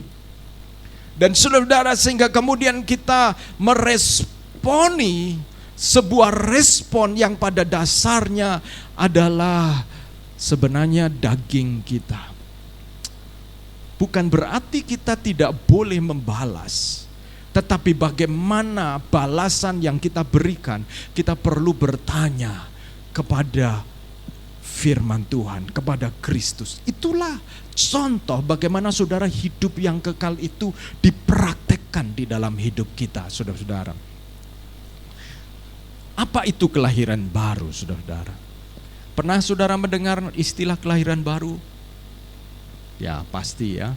Dan saudara, sehingga kemudian kita meresponi sebuah respon yang pada dasarnya adalah sebenarnya daging kita. Bukan berarti kita tidak boleh membalas, tetapi bagaimana balasan yang kita berikan, kita perlu bertanya kepada firman Tuhan, kepada Kristus. Itulah contoh bagaimana saudara hidup yang kekal itu dipraktekkan di dalam hidup kita, saudara-saudara. Apa itu kelahiran baru, saudara-saudara? Pernah saudara mendengar istilah kelahiran baru? Ya pasti ya.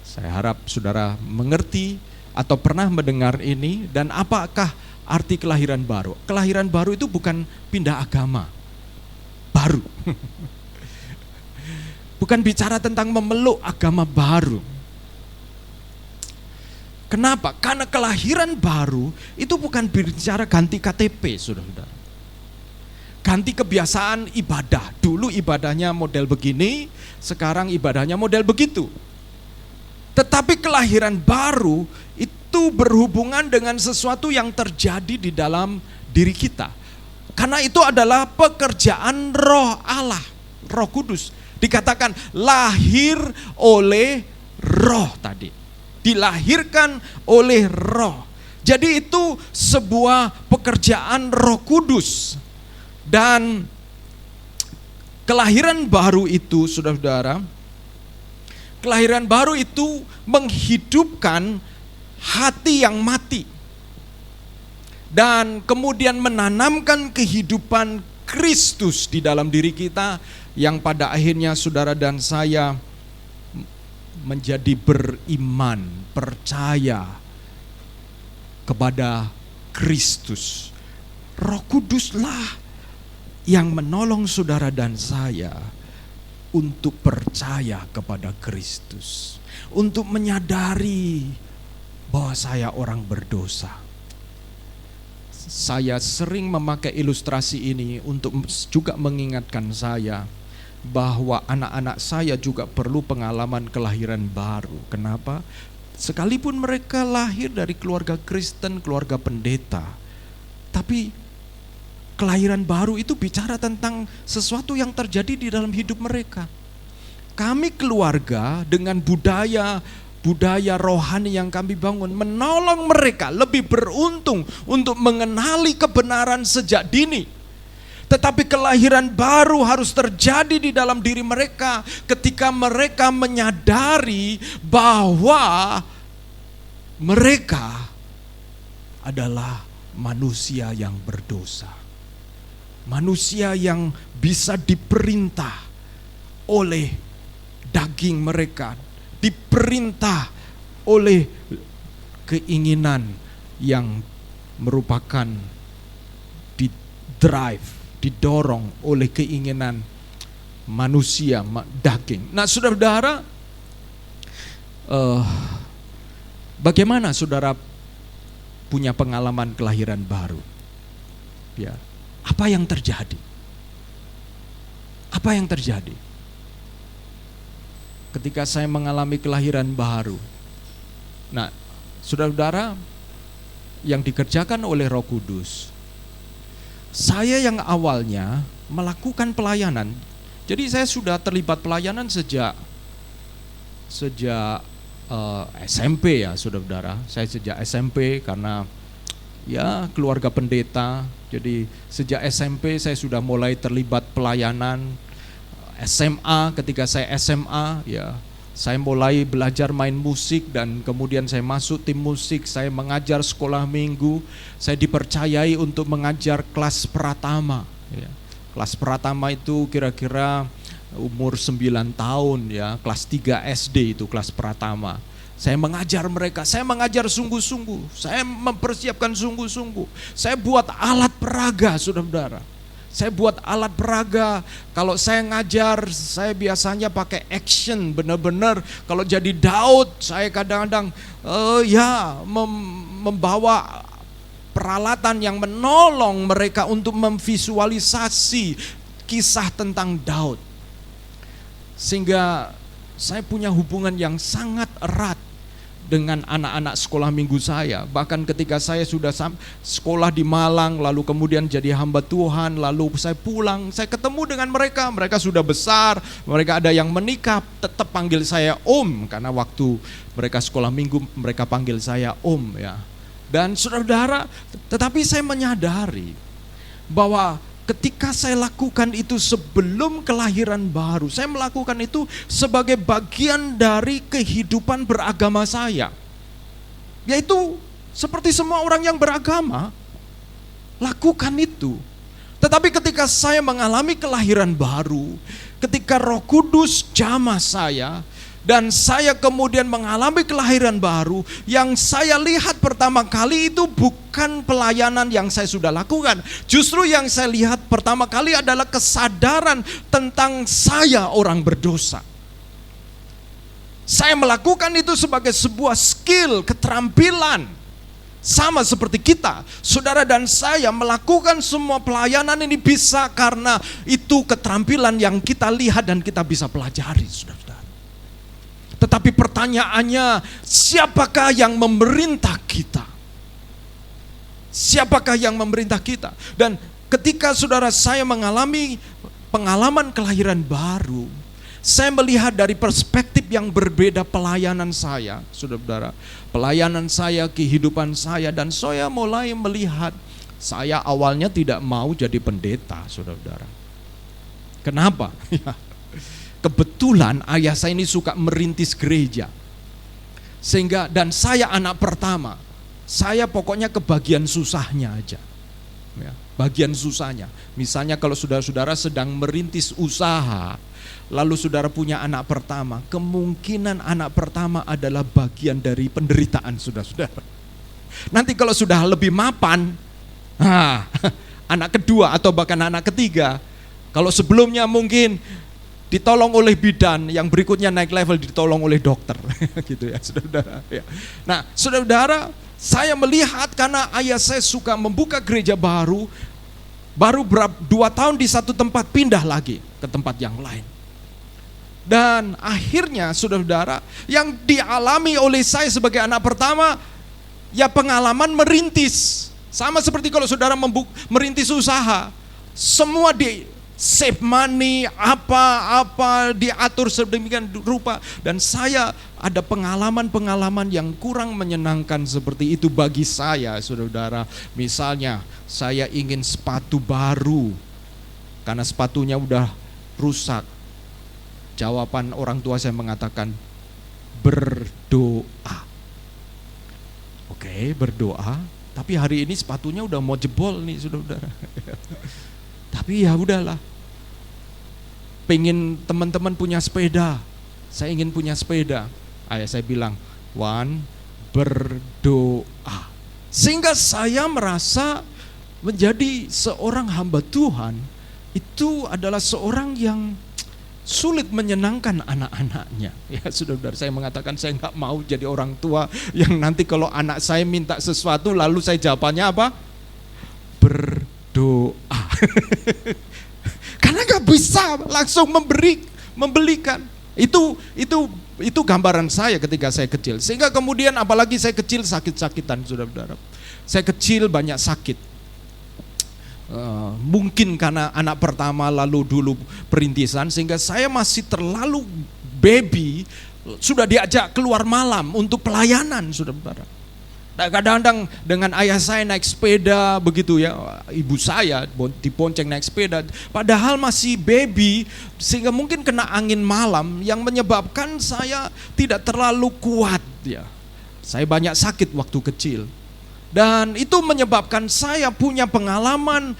Saya harap saudara mengerti atau pernah mendengar ini. Dan apakah arti kelahiran baru? Kelahiran baru itu bukan pindah agama baru. Bukan bicara tentang memeluk agama baru. Kenapa? Karena kelahiran baru itu bukan bicara ganti KTP, saudara-saudara. Ganti kebiasaan ibadah. Dulu ibadahnya model begini, sekarang ibadahnya model begitu. Tetapi kelahiran baru itu berhubungan dengan sesuatu yang terjadi di dalam diri kita. Karena itu adalah pekerjaan Roh Allah, Roh Kudus. Dikatakan lahir oleh Roh tadi. Dilahirkan oleh Roh. Jadi itu sebuah pekerjaan Roh Kudus. Dan kelahiran baru itu, saudara-saudara, kelahiran baru itu menghidupkan hati yang mati. Dan kemudian menanamkan kehidupan Kristus di dalam diri kita, yang pada akhirnya saudara dan saya menjadi beriman, percaya kepada Kristus. Roh Kuduslah yang menolong saudara dan saya untuk percaya kepada Kristus, untuk menyadari bahwa saya orang berdosa. Saya sering memakai ilustrasi ini untuk juga mengingatkan saya bahwa anak-anak saya juga perlu pengalaman kelahiran baru. Kenapa? Sekalipun mereka lahir dari keluarga Kristen, keluarga pendeta, tapi kelahiran baru itu bicara tentang sesuatu yang terjadi di dalam hidup mereka. kami keluarga dengan budaya rohani yang kami bangun menolong mereka lebih beruntung untuk mengenali kebenaran sejak dini. Tetapi kelahiran baru harus terjadi di dalam diri mereka ketika mereka menyadari bahwa mereka adalah manusia yang berdosa. Manusia yang bisa diperintah oleh daging mereka, diperintah oleh keinginan yang merupakan didorong oleh keinginan manusia, daging. Nah, saudara-saudara, bagaimana saudara punya pengalaman kelahiran baru? Ya, apa yang terjadi? Apa yang terjadi? Ketika saya mengalami kelahiran baru. Nah, saudara-saudara, yang dikerjakan oleh Roh Kudus. Saya yang awalnya melakukan pelayanan. Jadi saya sudah terlibat pelayanan sejak SMP ya, saudara-saudara. Saya sejak SMP karena ya keluarga pendeta. Jadi sejak SMP saya sudah mulai terlibat pelayanan. SMA, ketika saya SMA ya, saya mulai belajar main musik dan kemudian saya masuk tim musik, saya mengajar sekolah minggu, saya dipercayai untuk mengajar kelas pratama ya. Kelas pratama itu kira-kira umur 9 tahun ya, kelas 3 SD itu kelas pratama. Saya mengajar mereka, saya mengajar sungguh-sungguh, saya mempersiapkan sungguh-sungguh. Saya buat alat peraga, saudara-saudara. Saya buat alat peraga. Kalau saya ngajar, saya biasanya pakai action, benar-benar. Kalau jadi Daud, saya kadang-kadang membawa peralatan yang menolong mereka untuk memvisualisasi kisah tentang Daud. Sehingga saya punya hubungan yang sangat erat dengan anak-anak sekolah minggu saya. Bahkan ketika saya sudah sekolah di Malang, lalu kemudian jadi hamba Tuhan, lalu saya pulang, saya ketemu dengan mereka. Mereka sudah besar, mereka ada yang menikah, tetap panggil saya Om, karena waktu mereka sekolah minggu mereka panggil saya Om ya. Dan saudara-saudara, tetapi saya menyadari bahwa ketika saya lakukan itu sebelum kelahiran baru, saya melakukan itu sebagai bagian dari kehidupan beragama saya. Yaitu seperti semua orang yang beragama, lakukan itu. Tetapi ketika saya mengalami kelahiran baru, ketika Roh Kudus jamah saya, dan saya kemudian mengalami kelahiran baru, yang saya lihat pertama kali itu bukan pelayanan yang saya sudah lakukan. Justru yang saya lihat pertama kali adalah kesadaran tentang saya orang berdosa. Saya melakukan itu sebagai sebuah skill, keterampilan. Sama seperti kita, saudara dan saya melakukan semua pelayanan ini bisa karena itu keterampilan yang kita lihat dan kita bisa pelajari, saudara. Tetapi pertanyaannya, siapakah yang memerintah kita? Siapakah yang memerintah kita? Dan ketika saudara saya mengalami pengalaman kelahiran baru, saya melihat dari perspektif yang berbeda pelayanan saya, saudara-saudara. Pelayanan saya, kehidupan saya, dan saya mulai melihat, saya awalnya tidak mau jadi pendeta, saudara-saudara. Kenapa? Kebetulan ayah saya ini suka merintis gereja. Sehingga, dan saya anak pertama, saya pokoknya kebagian susahnya aja ya, bagian susahnya. Misalnya kalau saudara-saudara sedang merintis usaha, lalu saudara punya anak pertama, kemungkinan anak pertama adalah bagian dari penderitaan saudara-saudara. Nanti kalau sudah lebih mapan, anak kedua atau bahkan anak ketiga, kalau sebelumnya mungkin ditolong oleh bidan, yang berikutnya naik level ditolong oleh dokter, gitu ya, saudara-saudara. Ya. Nah, saudara-saudara, saya melihat karena ayah saya suka membuka gereja baru 2 tahun di satu tempat, pindah lagi ke tempat yang lain. Dan akhirnya, saudara-saudara, yang dialami oleh saya sebagai anak pertama, ya pengalaman merintis. Sama seperti kalau saudara merintis usaha, semua save money, apa-apa diatur sedemikian rupa. Dan saya ada pengalaman-pengalaman yang kurang menyenangkan seperti itu bagi saya, saudara. Misalnya, saya ingin sepatu baru karena sepatunya udah rusak. Jawaban orang tua saya mengatakan, berdoa. Oke, berdoa. Tapi hari ini sepatunya udah mau jebol nih, saudara. Tapi ya udahlah. Pengen teman-teman punya sepeda, saya ingin punya sepeda. Ayah saya bilang, Wan, berdoa. Sehingga saya merasa menjadi seorang hamba Tuhan itu adalah seorang yang sulit menyenangkan anak-anaknya. Ya, saudara, saya mengatakan saya nggak mau jadi orang tua yang nanti kalau anak saya minta sesuatu lalu saya jawabannya apa? Berdoa. Karena nggak bisa langsung membelikan. Itu gambaran saya ketika saya kecil. Sehingga kemudian apalagi saya kecil sakit-sakitan, saudara-saudara. Saya kecil banyak sakit. Mungkin karena anak pertama lalu dulu perintisan, sehingga saya masih terlalu baby, sudah diajak keluar malam untuk pelayanan, saudara-saudara. Kadang-kadang dengan ayah saya naik sepeda begitu ya, ibu saya dibonceng naik sepeda, padahal masih baby, sehingga mungkin kena angin malam yang menyebabkan saya tidak terlalu kuat ya. Saya banyak sakit waktu kecil. Dan itu menyebabkan saya punya pengalaman,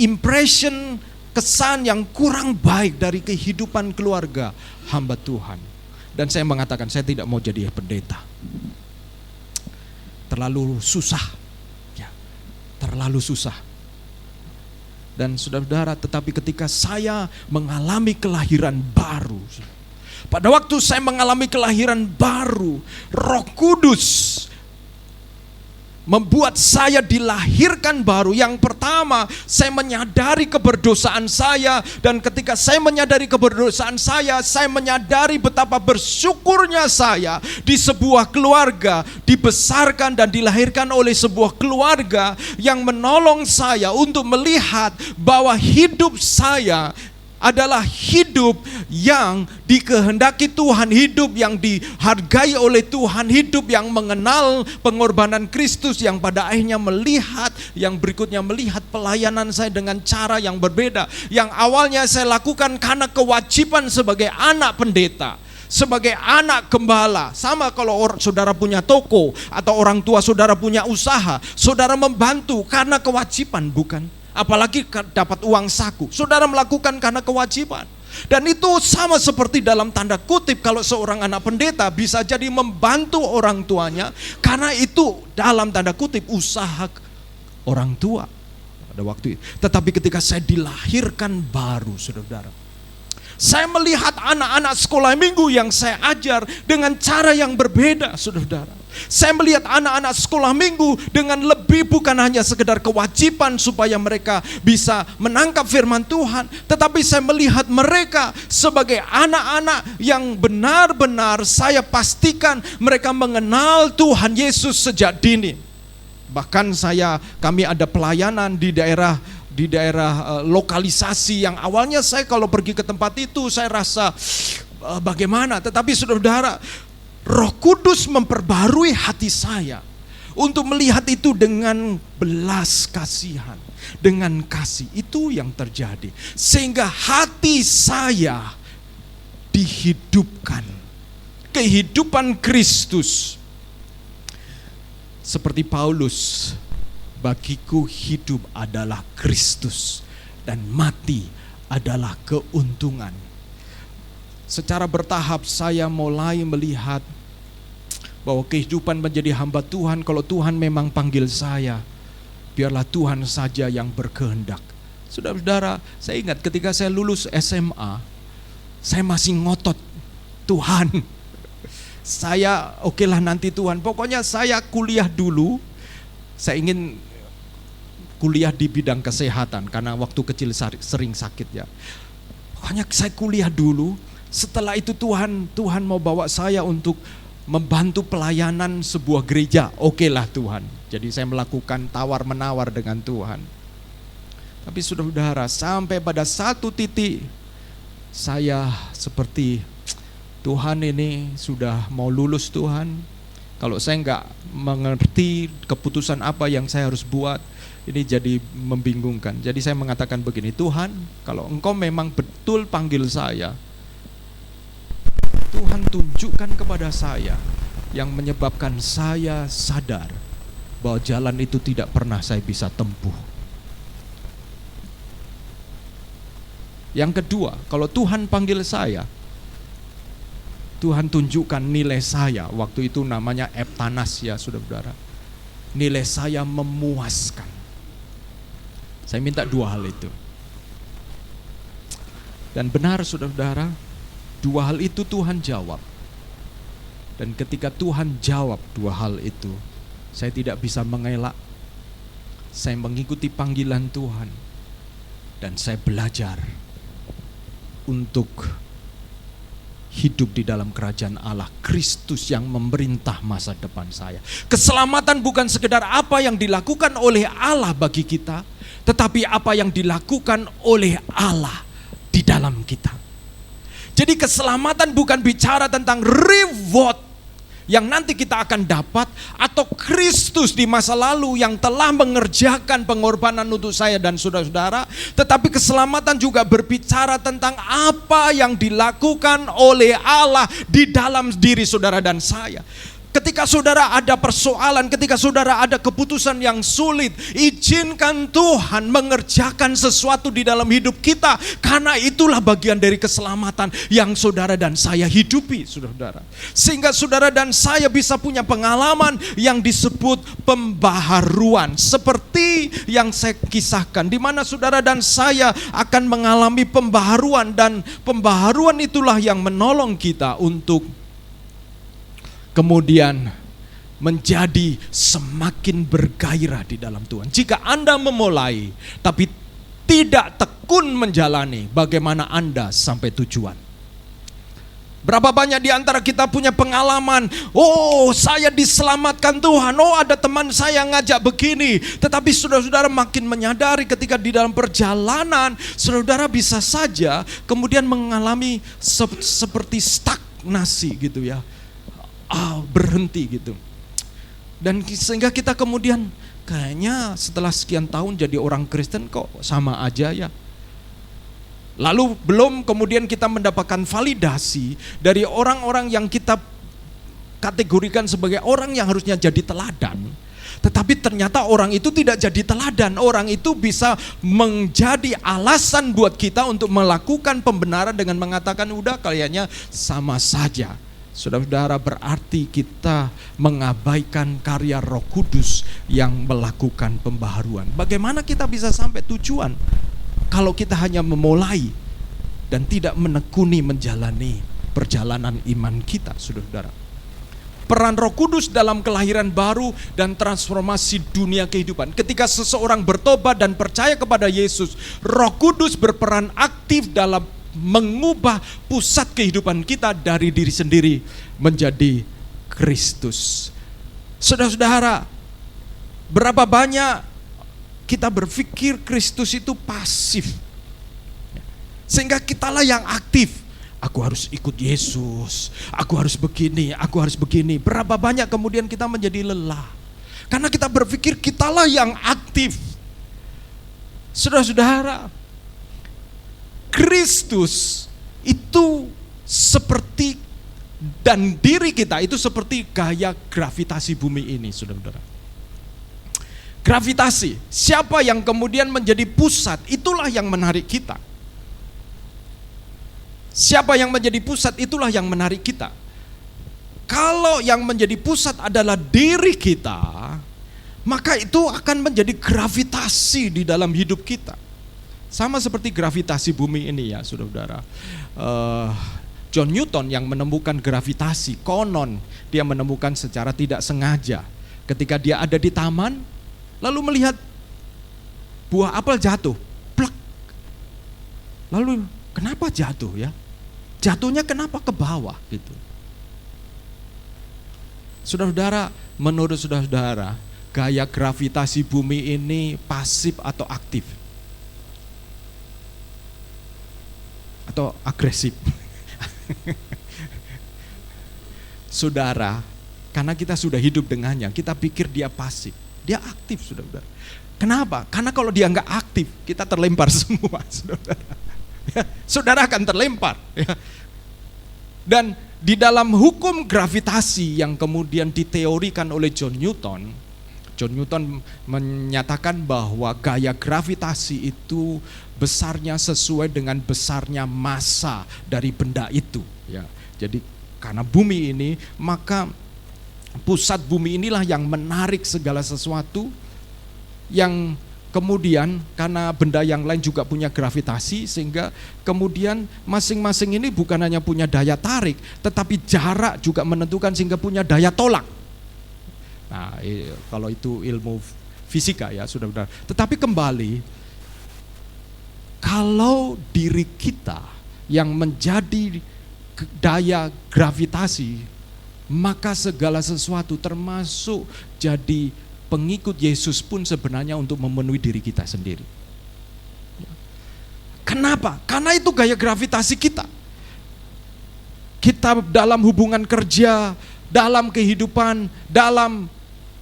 impression, kesan yang kurang baik dari kehidupan keluarga hamba Tuhan. Dan saya mengatakan saya tidak mau jadi pendeta. Terlalu susah, ya, terlalu susah. Dan saudara-saudara, tetapi ketika saya mengalami kelahiran baru, pada waktu saya mengalami kelahiran baru, Roh Kudus membuat saya dilahirkan baru. Yang pertama, saya menyadari keberdosaan saya. Dan ketika saya menyadari keberdosaan saya menyadari betapa bersyukurnya saya di sebuah keluarga, dibesarkan dan dilahirkan oleh sebuah keluarga yang menolong saya untuk melihat bahwa hidup saya adalah hidup yang dikehendaki Tuhan, hidup yang dihargai oleh Tuhan, hidup yang mengenal pengorbanan Kristus, yang pada akhirnya melihat, yang berikutnya melihat pelayanan saya dengan cara yang berbeda. Yang awalnya saya lakukan karena kewajiban sebagai anak pendeta, sebagai anak gembala. Sama kalau saudara punya toko atau orang tua saudara punya usaha, saudara membantu karena kewajiban, bukan? Apalagi dapat uang saku, saudara melakukan karena kewajiban. Dan itu sama seperti dalam tanda kutip, kalau seorang anak pendeta bisa jadi membantu orang tuanya, karena itu dalam tanda kutip usaha orang tua pada waktu itu. Tetapi ketika saya dilahirkan baru, saudara, saya melihat anak-anak sekolah minggu yang saya ajar dengan cara yang berbeda, saudara. Saya melihat anak-anak sekolah minggu dengan lebih, bukan hanya sekedar kewajiban supaya mereka bisa menangkap firman Tuhan, tetapi saya melihat mereka sebagai anak-anak yang benar-benar saya pastikan mereka mengenal Tuhan Yesus sejak dini. Bahkan kami ada pelayanan di daerah lokalisasi yang awalnya saya kalau pergi ke tempat itu saya rasa bagaimana, tetapi saudara, Roh Kudus memperbarui hati saya untuk melihat itu dengan belas kasihan, dengan kasih. Itu yang terjadi sehingga hati saya dihidupkan, kehidupan Kristus. Seperti Paulus, bagiku hidup adalah Kristus dan mati adalah keuntungan. Secara bertahap saya mulai melihat bahwa kehidupan menjadi hamba Tuhan, kalau Tuhan memang panggil saya, biarlah Tuhan saja yang berkehendak. Saudara-saudara, saya ingat ketika saya lulus SMA, saya masih ngotot, Tuhan, saya okelah nanti Tuhan, pokoknya saya kuliah dulu. Saya ingin kuliah di bidang kesehatan karena waktu kecil sering sakit ya. Pokoknya saya kuliah dulu. Setelah itu Tuhan mau bawa saya untuk membantu pelayanan sebuah gereja. Okelah Tuhan. Jadi saya melakukan tawar-menawar dengan Tuhan. Tapi saudara-saudara, sampai pada satu titik saya seperti, Tuhan ini sudah mau lulus Tuhan. Kalau saya nggak mengerti keputusan apa yang saya harus buat, ini jadi membingungkan. Jadi saya mengatakan begini, Tuhan, kalau Engkau memang betul panggil saya, Tuhan tunjukkan kepada saya yang menyebabkan saya sadar bahwa jalan itu tidak pernah saya bisa tempuh. Yang kedua, kalau Tuhan panggil saya, Tuhan tunjukkan nilai saya. Waktu itu namanya eptanas ya saudara-saudara. Nilai saya memuaskan. Saya minta dua hal itu. Dan benar saudara-saudara, dua hal itu Tuhan jawab. Dan ketika Tuhan jawab dua hal itu, saya tidak bisa mengelak. Saya mengikuti panggilan Tuhan. Dan saya belajar untuk hidup di dalam kerajaan Allah, Kristus yang memerintah masa depan saya. Keselamatan bukan sekedar apa yang dilakukan oleh Allah bagi kita, tetapi apa yang dilakukan oleh Allah di dalam kita. Jadi keselamatan bukan bicara tentang reward yang nanti kita akan dapat, atau Kristus di masa lalu yang telah mengerjakan pengorbanan untuk saya dan saudara-saudara. Tetapi keselamatan juga berbicara tentang apa yang dilakukan oleh Allah di dalam diri saudara dan saya. Ketika saudara ada persoalan, ketika saudara ada keputusan yang sulit, izinkan Tuhan mengerjakan sesuatu di dalam hidup kita, karena itulah bagian dari keselamatan yang saudara dan saya hidupi, saudara-saudara. Sehingga saudara dan saya bisa punya pengalaman yang disebut pembaharuan, seperti yang saya kisahkan, di mana saudara dan saya akan mengalami pembaharuan, dan pembaharuan itulah yang menolong kita untuk kemudian menjadi semakin bergairah di dalam Tuhan. Jika Anda memulai tapi tidak tekun menjalani, bagaimana Anda sampai tujuan? Berapa banyak di antara kita punya pengalaman, oh saya diselamatkan Tuhan, oh ada teman saya ngajak begini. Tetapi saudara-saudara makin menyadari ketika di dalam perjalanan, saudara bisa saja kemudian mengalami seperti stagnasi gitu ya. Berhenti gitu. Dan sehingga kita kemudian kayaknya setelah sekian tahun jadi orang Kristen kok sama aja ya. Lalu belum kemudian kita mendapatkan validasi dari orang-orang yang kita kategorikan sebagai orang yang harusnya jadi teladan. Tetapi ternyata orang itu tidak jadi teladan. Orang itu bisa menjadi alasan buat kita untuk melakukan pembenaran dengan mengatakan udah kayaknya sama saja. Saudara-saudara, berarti kita mengabaikan karya Roh Kudus yang melakukan pembaharuan. Bagaimana kita bisa sampai tujuan kalau kita hanya memulai dan tidak menekuni menjalani perjalanan iman kita, saudara-saudara? Peran Roh Kudus dalam kelahiran baru dan transformasi dunia kehidupan. Ketika seseorang bertobat dan percaya kepada Yesus, Roh Kudus berperan aktif dalam mengubah pusat kehidupan kita dari diri sendiri menjadi Kristus. Saudara-saudara, berapa banyak kita berpikir Kristus itu pasif, sehingga kitalah yang aktif. Aku harus ikut Yesus, aku harus begini, aku harus begini. Berapa banyak kemudian kita menjadi lelah karena kita berpikir kitalah yang aktif. Saudara-saudara, Kristus itu seperti, dan diri kita itu seperti gaya gravitasi bumi ini, saudara-saudara. Gravitasi, siapa yang kemudian menjadi pusat, itulah yang menarik kita. Siapa yang menjadi pusat, itulah yang menarik kita. Kalau yang menjadi pusat adalah diri kita, maka itu akan menjadi gravitasi di dalam hidup kita. Sama seperti gravitasi bumi ini ya saudara-saudara. John Newton yang menemukan gravitasi, konon dia menemukan secara tidak sengaja. Ketika dia ada di taman, lalu melihat buah apel jatuh, plek. Lalu kenapa jatuh ya? Jatuhnya kenapa ke bawah gitu. Saudara-saudara, menurut saudara-saudara, gaya gravitasi bumi ini pasif atau aktif? atau agresif. Saudara, karena kita sudah hidup dengannya, kita pikir dia pasif. Dia aktif, saudara. Kenapa? Karena kalau dia nggak aktif, kita terlempar semua, saudara. Ya, saudara akan terlempar. Ya. Dan di dalam hukum gravitasi yang kemudian diteorikan oleh John Newton menyatakan bahwa gaya gravitasi itu besarnya sesuai dengan besarnya massa dari benda itu. Ya, jadi karena bumi ini, maka pusat bumi inilah yang menarik segala sesuatu, yang kemudian karena benda yang lain juga punya gravitasi, sehingga kemudian masing-masing ini bukan hanya punya daya tarik, tetapi jarak juga menentukan sehingga punya daya tolak. Nah, kalau itu ilmu fisika ya, sudah benar. Tetapi kembali, kalau diri kita yang menjadi daya gravitasi, maka segala sesuatu termasuk jadi pengikut Yesus pun sebenarnya untuk memenuhi diri kita sendiri. Kenapa? Karena itu gaya gravitasi kita. Kita dalam hubungan kerja, dalam kehidupan, dalam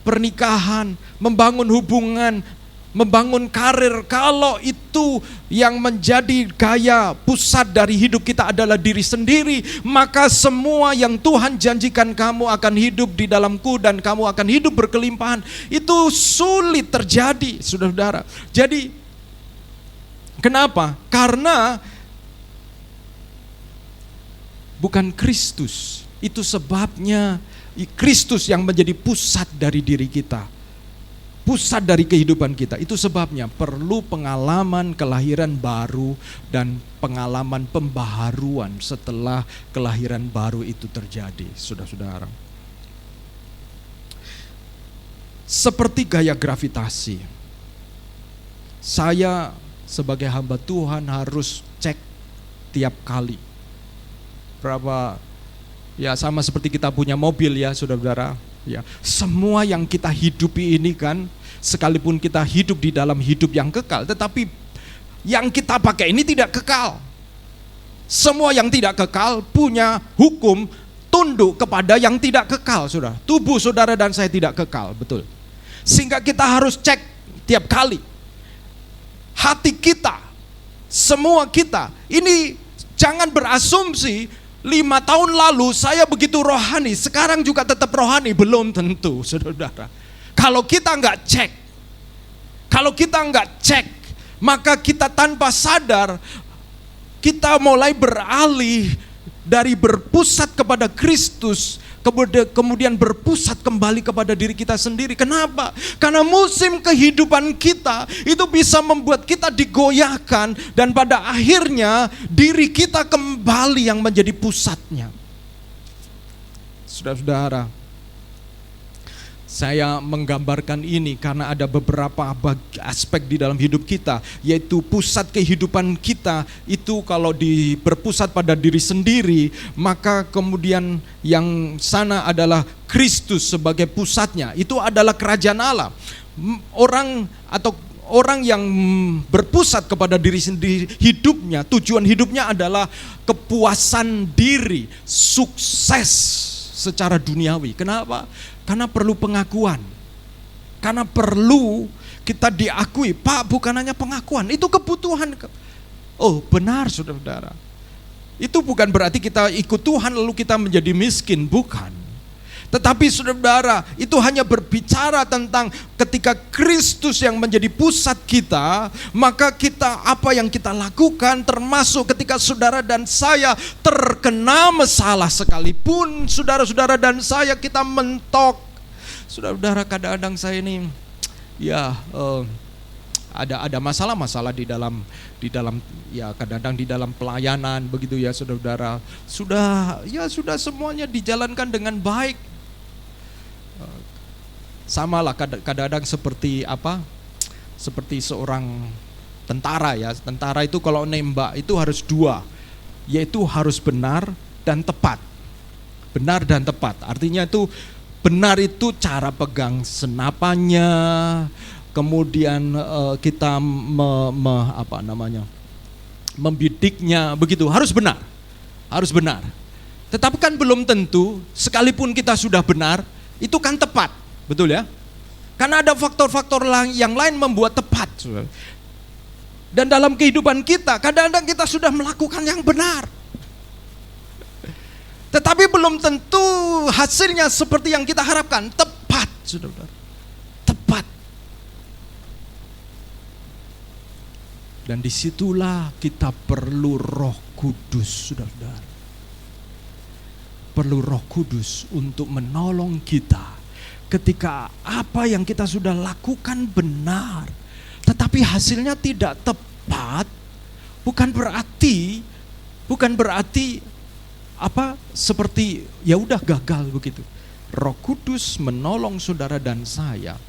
pernikahan, membangun hubungan, membangun karir, kalau itu yang menjadi gaya pusat dari hidup kita adalah diri sendiri, maka semua yang Tuhan janjikan kamu akan hidup di dalamku dan kamu akan hidup berkelimpahan, itu sulit terjadi, saudara. Jadi kenapa? Karena bukan Kristus. Itu sebabnya Kristus yang menjadi pusat dari diri kita, pusat dari kehidupan kita. Itu sebabnya perlu pengalaman kelahiran baru dan pengalaman pembaharuan setelah kelahiran baru itu terjadi, saudara-saudara. Seperti gaya gravitasi, saya sebagai hamba Tuhan harus cek tiap kali. Berapa, ya sama seperti kita punya mobil ya, saudara-saudara. Ya, semua yang kita hidupi ini kan, sekalipun kita hidup di dalam hidup yang kekal, tetapi yang kita pakai ini tidak kekal. Semua yang tidak kekal punya hukum tunduk kepada yang tidak kekal, saudara. Tubuh saudara dan saya tidak kekal, betul. Sehingga kita harus cek tiap kali. Hati kita, semua kita, ini jangan berasumsi 5 tahun lalu saya begitu rohani, sekarang juga tetap rohani. Belum tentu, saudara. Kalau kita nggak cek, maka kita tanpa sadar, kita mulai beralih dari berpusat kepada Kristus, kemudian berpusat kembali kepada diri kita sendiri. Kenapa? Karena musim kehidupan kita itu bisa membuat kita digoyahkan, dan pada akhirnya diri kita kembali yang menjadi pusatnya. Saudara-saudara, saya menggambarkan ini karena ada beberapa aspek di dalam hidup kita, yaitu pusat kehidupan kita itu kalau berpusat pada diri sendiri, maka kemudian yang sana adalah Kristus sebagai pusatnya, itu adalah kerajaan Allah. Orang yang berpusat kepada diri sendiri, hidupnya, tujuan hidupnya adalah kepuasan diri, sukses secara duniawi. Kenapa? Karena perlu pengakuan. Karena perlu kita diakui. Pak, bukan hanya pengakuan, itu kebutuhan. Oh, benar saudara-saudara. Itu bukan berarti kita ikut Tuhan lalu kita menjadi miskin, bukan. Tetapi saudara-saudara, itu hanya berbicara tentang ketika Kristus yang menjadi pusat kita, maka kita apa yang kita lakukan, termasuk ketika saudara dan saya terkena masalah sekalipun, saudara-saudara dan saya kita mentok. Saudara-saudara, kadang-kadang saya ini ya ada masalah-masalah di dalam ya kadang-kadang di dalam pelayanan begitu ya saudara-saudara. Sudah semuanya dijalankan dengan baik. Samalah kadang-kadang seperti seorang tentara ya. Tentara itu kalau nembak itu harus 2, yaitu harus benar dan tepat. Benar dan tepat. Artinya itu benar itu cara pegang senapannya, kemudian kita membidiknya, begitu, harus benar. Harus benar. Tetapi kan belum tentu, sekalipun kita sudah benar, itu kan tepat, betul ya? Karena ada faktor-faktor yang lain membuat tepat. Dan dalam kehidupan kita, kadang-kadang kita sudah melakukan yang benar. Tetapi belum tentu hasilnya seperti yang kita harapkan. Tepat, saudara. Tepat. Dan disitulah kita perlu Roh Kudus, saudara. Perlu Roh Kudus untuk menolong kita ketika apa yang kita sudah lakukan benar, tetapi hasilnya tidak tepat. Bukan berarti apa seperti ya udah gagal begitu. Roh Kudus menolong saudara dan saya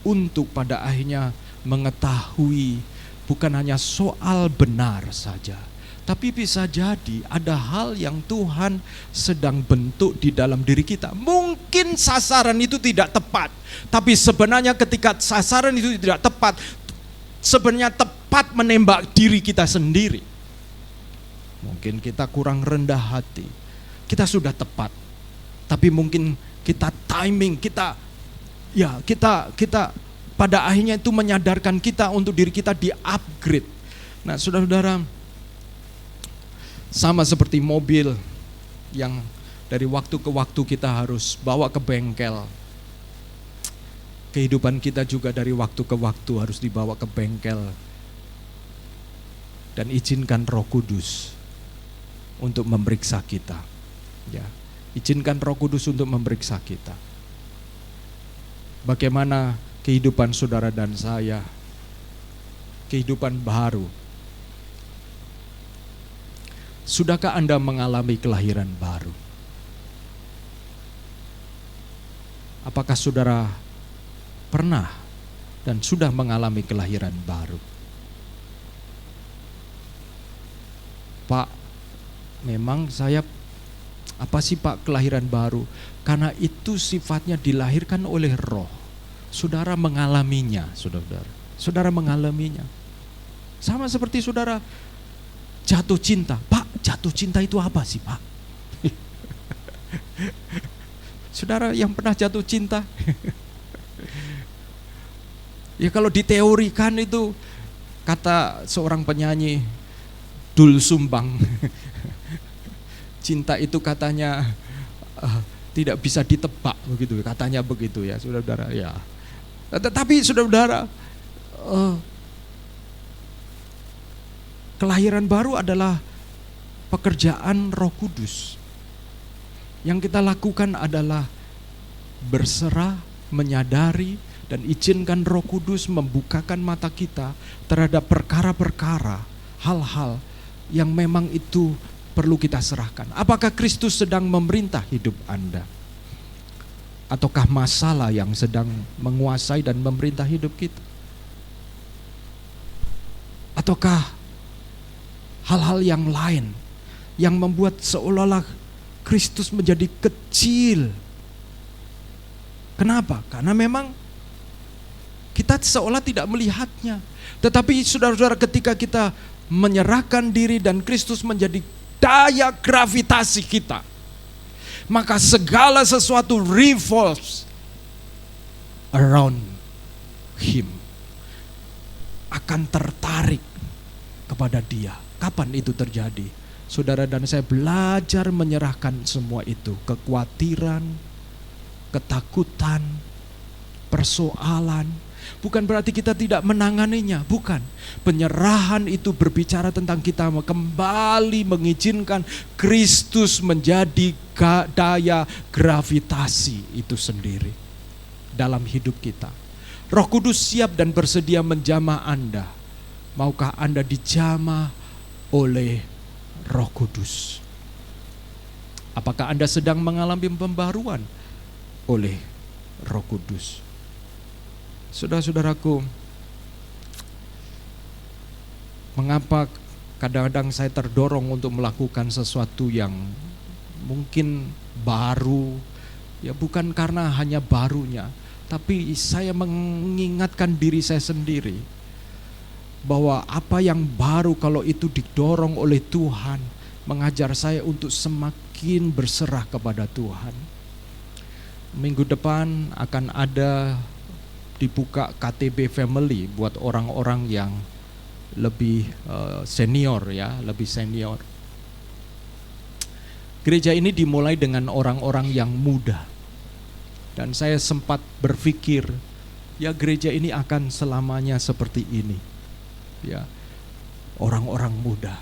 untuk pada akhirnya mengetahui bukan hanya soal benar saja, tapi bisa jadi ada hal yang Tuhan sedang bentuk di dalam diri kita. Mungkin sasaran itu tidak tepat, tapi sebenarnya ketika sasaran itu tidak tepat, sebenarnya tepat menembak diri kita sendiri. Mungkin kita kurang rendah hati, kita sudah tepat, tapi mungkin kita timing, kita pada akhirnya itu menyadarkan kita untuk diri kita di-upgrade. Nah, saudara-saudara, sama seperti mobil yang dari waktu ke waktu kita harus bawa ke bengkel. Kehidupan kita juga dari waktu ke waktu harus dibawa ke bengkel. Dan izinkan Roh Kudus untuk memeriksa kita. Ya, izinkan Roh Kudus untuk memeriksa kita. Bagaimana kehidupan saudara dan saya, kehidupan baru. Sudahkah Anda mengalami kelahiran baru? Apakah saudara pernah dan sudah mengalami kelahiran baru? Pak, memang saya apa sih Pak kelahiran baru? Karena itu sifatnya dilahirkan oleh Roh. Saudara mengalaminya, saudara. Saudara mengalaminya. Sama seperti saudara jatuh cinta. Pak, jatuh cinta itu apa sih Pak? Saudara yang pernah jatuh cinta? Ya kalau diteorikan itu, kata seorang penyanyi Dul Sumbang, cinta itu katanya tidak bisa ditebak begitu, katanya begitu ya, saudara-saudara ya. Tetapi saudara-saudara, kelahiran baru adalah pekerjaan Roh Kudus. Yang kita lakukan adalah berserah, menyadari, dan izinkan Roh Kudus membukakan mata kita terhadap perkara-perkara, hal-hal yang memang itu perlu kita serahkan. Apakah Kristus sedang memerintah hidup Anda? Ataukah masalah yang sedang menguasai dan memerintah hidup kita? Ataukah hal-hal yang lain yang membuat seolah-olah Kristus menjadi kecil? Kenapa? Karena memang kita seolah tidak melihatnya. Tetapi saudara-saudara, ketika kita menyerahkan diri dan Kristus menjadi daya gravitasi kita, maka segala sesuatu revolves around Him, akan tertarik kepada Dia. Kapan itu terjadi? Saudara dan saya belajar menyerahkan semua itu, kekhawatiran, ketakutan, persoalan. Bukan berarti kita tidak menanganinya, bukan. Penyerahan itu berbicara tentang kita kembali mengizinkan Kristus menjadi daya gravitasi itu sendiri dalam hidup kita. Roh Kudus siap dan bersedia menjamah Anda. Maukah Anda dijamah oleh Roh Kudus? Apakah Anda sedang mengalami pembaruan oleh Roh Kudus? Saudara-saudaraku, mengapa kadang-kadang saya terdorong untuk melakukan sesuatu yang mungkin baru, ya bukan karena hanya barunya, tapi saya mengingatkan diri saya sendiri. bahwa apa yang baru kalau itu didorong oleh Tuhan mengajar saya untuk semakin berserah kepada Tuhan. Minggu depan akan ada dibuka KTB Family buat orang-orang yang lebih senior ya, lebih senior. Gereja ini dimulai dengan orang-orang yang muda. Dan saya sempat berpikir, ya gereja ini akan selamanya seperti ini. Ya, orang-orang muda.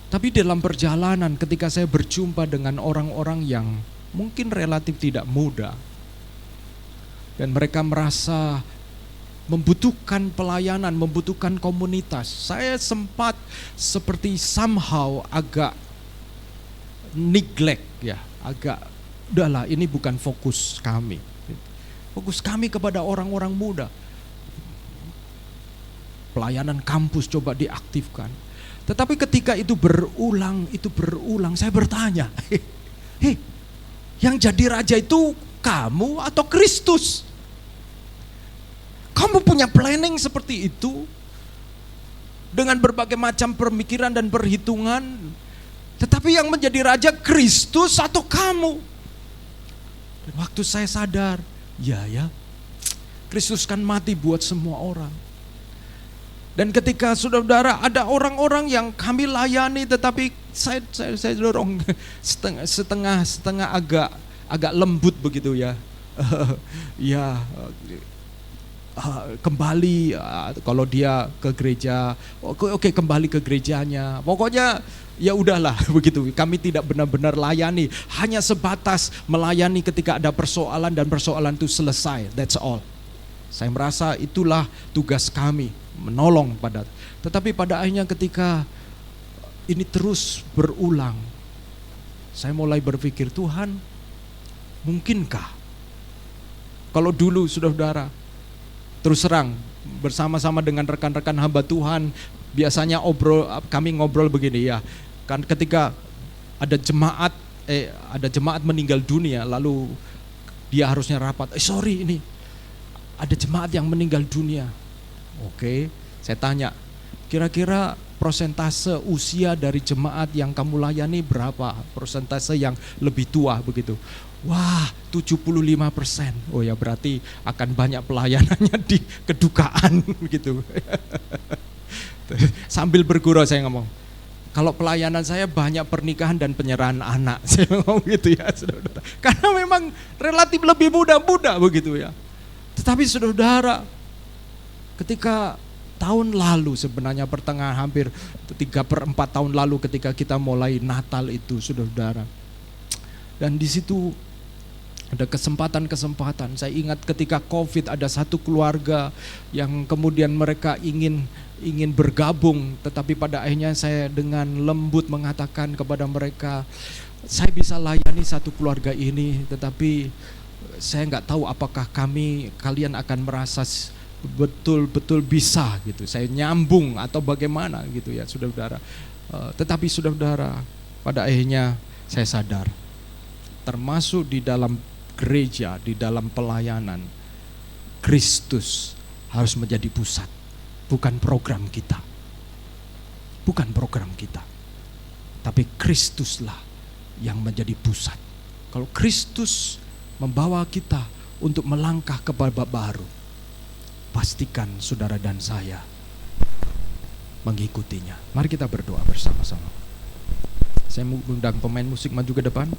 Tapi dalam perjalanan ketika saya berjumpa dengan orang-orang yang mungkin relatif tidak muda, dan mereka merasa membutuhkan pelayanan, membutuhkan komunitas, saya sempat seperti somehow agak neglect ya, agak udahlah ini bukan fokus kami. Fokus kami kepada orang-orang muda. Pelayanan kampus coba diaktifkan. Tetapi ketika itu berulang, saya bertanya, yang jadi raja itu kamu atau Kristus? Kamu punya planning seperti itu dengan berbagai macam pemikiran dan perhitungan, tetapi yang menjadi raja Kristus atau kamu? Dan waktu saya sadar, ya, Kristus kan mati buat semua orang. Dan ketika saudara ada orang-orang yang kami layani, tetapi saya dorong setengah agak lembut begitu ya. Kembali kalau dia ke gereja, oke kembali ke gerejanya. Pokoknya ya udahlah begitu. Kami tidak benar-benar layani, hanya sebatas melayani ketika ada persoalan dan persoalan itu selesai. That's all. Saya merasa itulah tugas kami, menolong pada. Tetapi pada akhirnya ketika ini terus berulang, saya mulai berpikir, Tuhan, mungkinkah kalau dulu saudara, terus terang bersama-sama dengan rekan-rekan hamba Tuhan, biasanya kami ngobrol begini ya, kan ketika ada jemaat meninggal dunia, lalu dia harusnya rapat, sorry ini ada jemaat yang meninggal dunia. Oke, saya tanya, kira-kira persentase usia dari jemaat yang kamu layani berapa? Persentase yang lebih tua begitu. Wah, 75%. Oh ya, berarti akan banyak pelayanannya di kedukaan gitu. Sambil bergurau saya ngomong, kalau pelayanan saya banyak pernikahan dan penyerahan anak. Saya ngomong gitu ya, saudara. Karena memang relatif lebih muda-muda begitu ya. Tetapi saudara, ketika tahun lalu sebenarnya pertengahan hampir 3/4 tahun lalu ketika kita mulai Natal itu saudara. Dan di situ ada kesempatan-kesempatan. Saya ingat ketika COVID ada satu keluarga yang kemudian mereka ingin bergabung, tetapi pada akhirnya saya dengan lembut mengatakan kepada mereka, saya bisa layani satu keluarga ini, tetapi saya nggak tahu apakah kalian akan merasa betul-betul bisa gitu, saya nyambung atau bagaimana gitu ya saudara. Tetapi saudara, pada akhirnya saya sadar, termasuk di dalam gereja, di dalam pelayanan, Kristus harus menjadi pusat, bukan program kita, tapi Kristuslah yang menjadi pusat. Kalau Kristus membawa kita untuk melangkah ke babak baru, pastikan saudara dan saya mengikutinya. Mari kita berdoa bersama-sama. Saya mengundang pemain musik maju ke depan.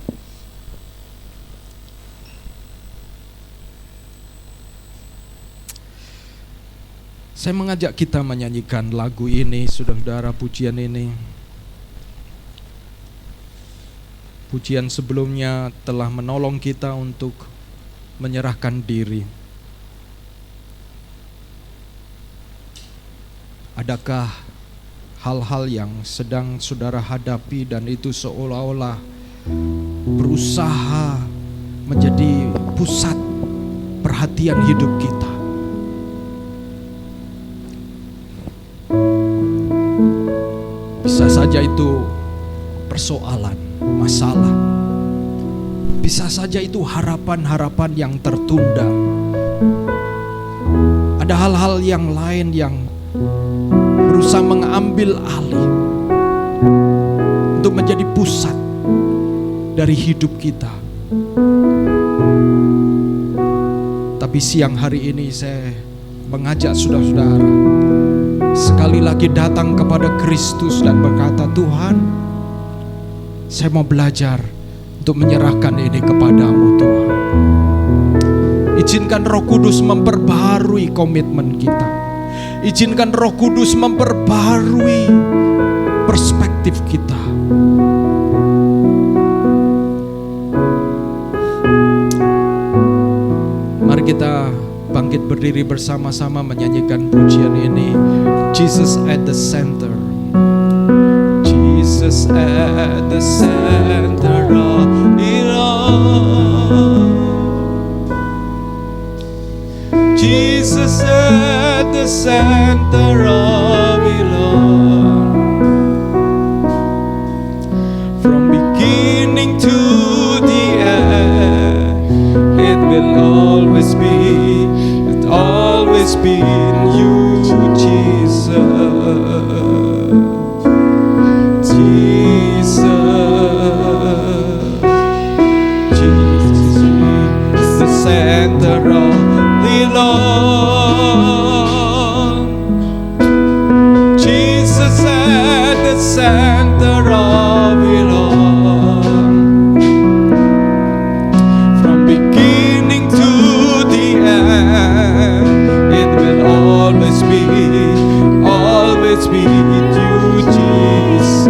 Saya mengajak kita menyanyikan lagu ini, saudara-saudara, pujian ini. Pujian sebelumnya telah menolong kita untuk menyerahkan diri. Adakah hal-hal yang sedang saudara hadapi dan itu seolah-olah berusaha menjadi pusat perhatian hidup kita? Bisa saja itu persoalan, masalah. Bisa saja itu harapan-harapan yang tertunda. Ada hal-hal yang lain yang berusaha mengambil alih untuk menjadi pusat dari hidup kita. Tapi siang hari ini saya mengajak saudara-saudara sekali lagi datang kepada Kristus dan berkata, Tuhan, saya mau belajar untuk menyerahkan ini kepadamu Tuhan. Izinkan Roh Kudus memperbarui komitmen kita. Izinkan Roh Kudus memperbarui perspektif kita. Mari kita bangkit berdiri bersama-sama menyanyikan pujian ini. Jesus at the center. Jesus at the center of it all. Jesus at the center of it all. From beginning to the end, it will always be, it always be in you, Jesus. Jesus, Jesus is the center of the Lord. Jesus at the center of it all. From beginning to the end, it will always be in you, Jesus.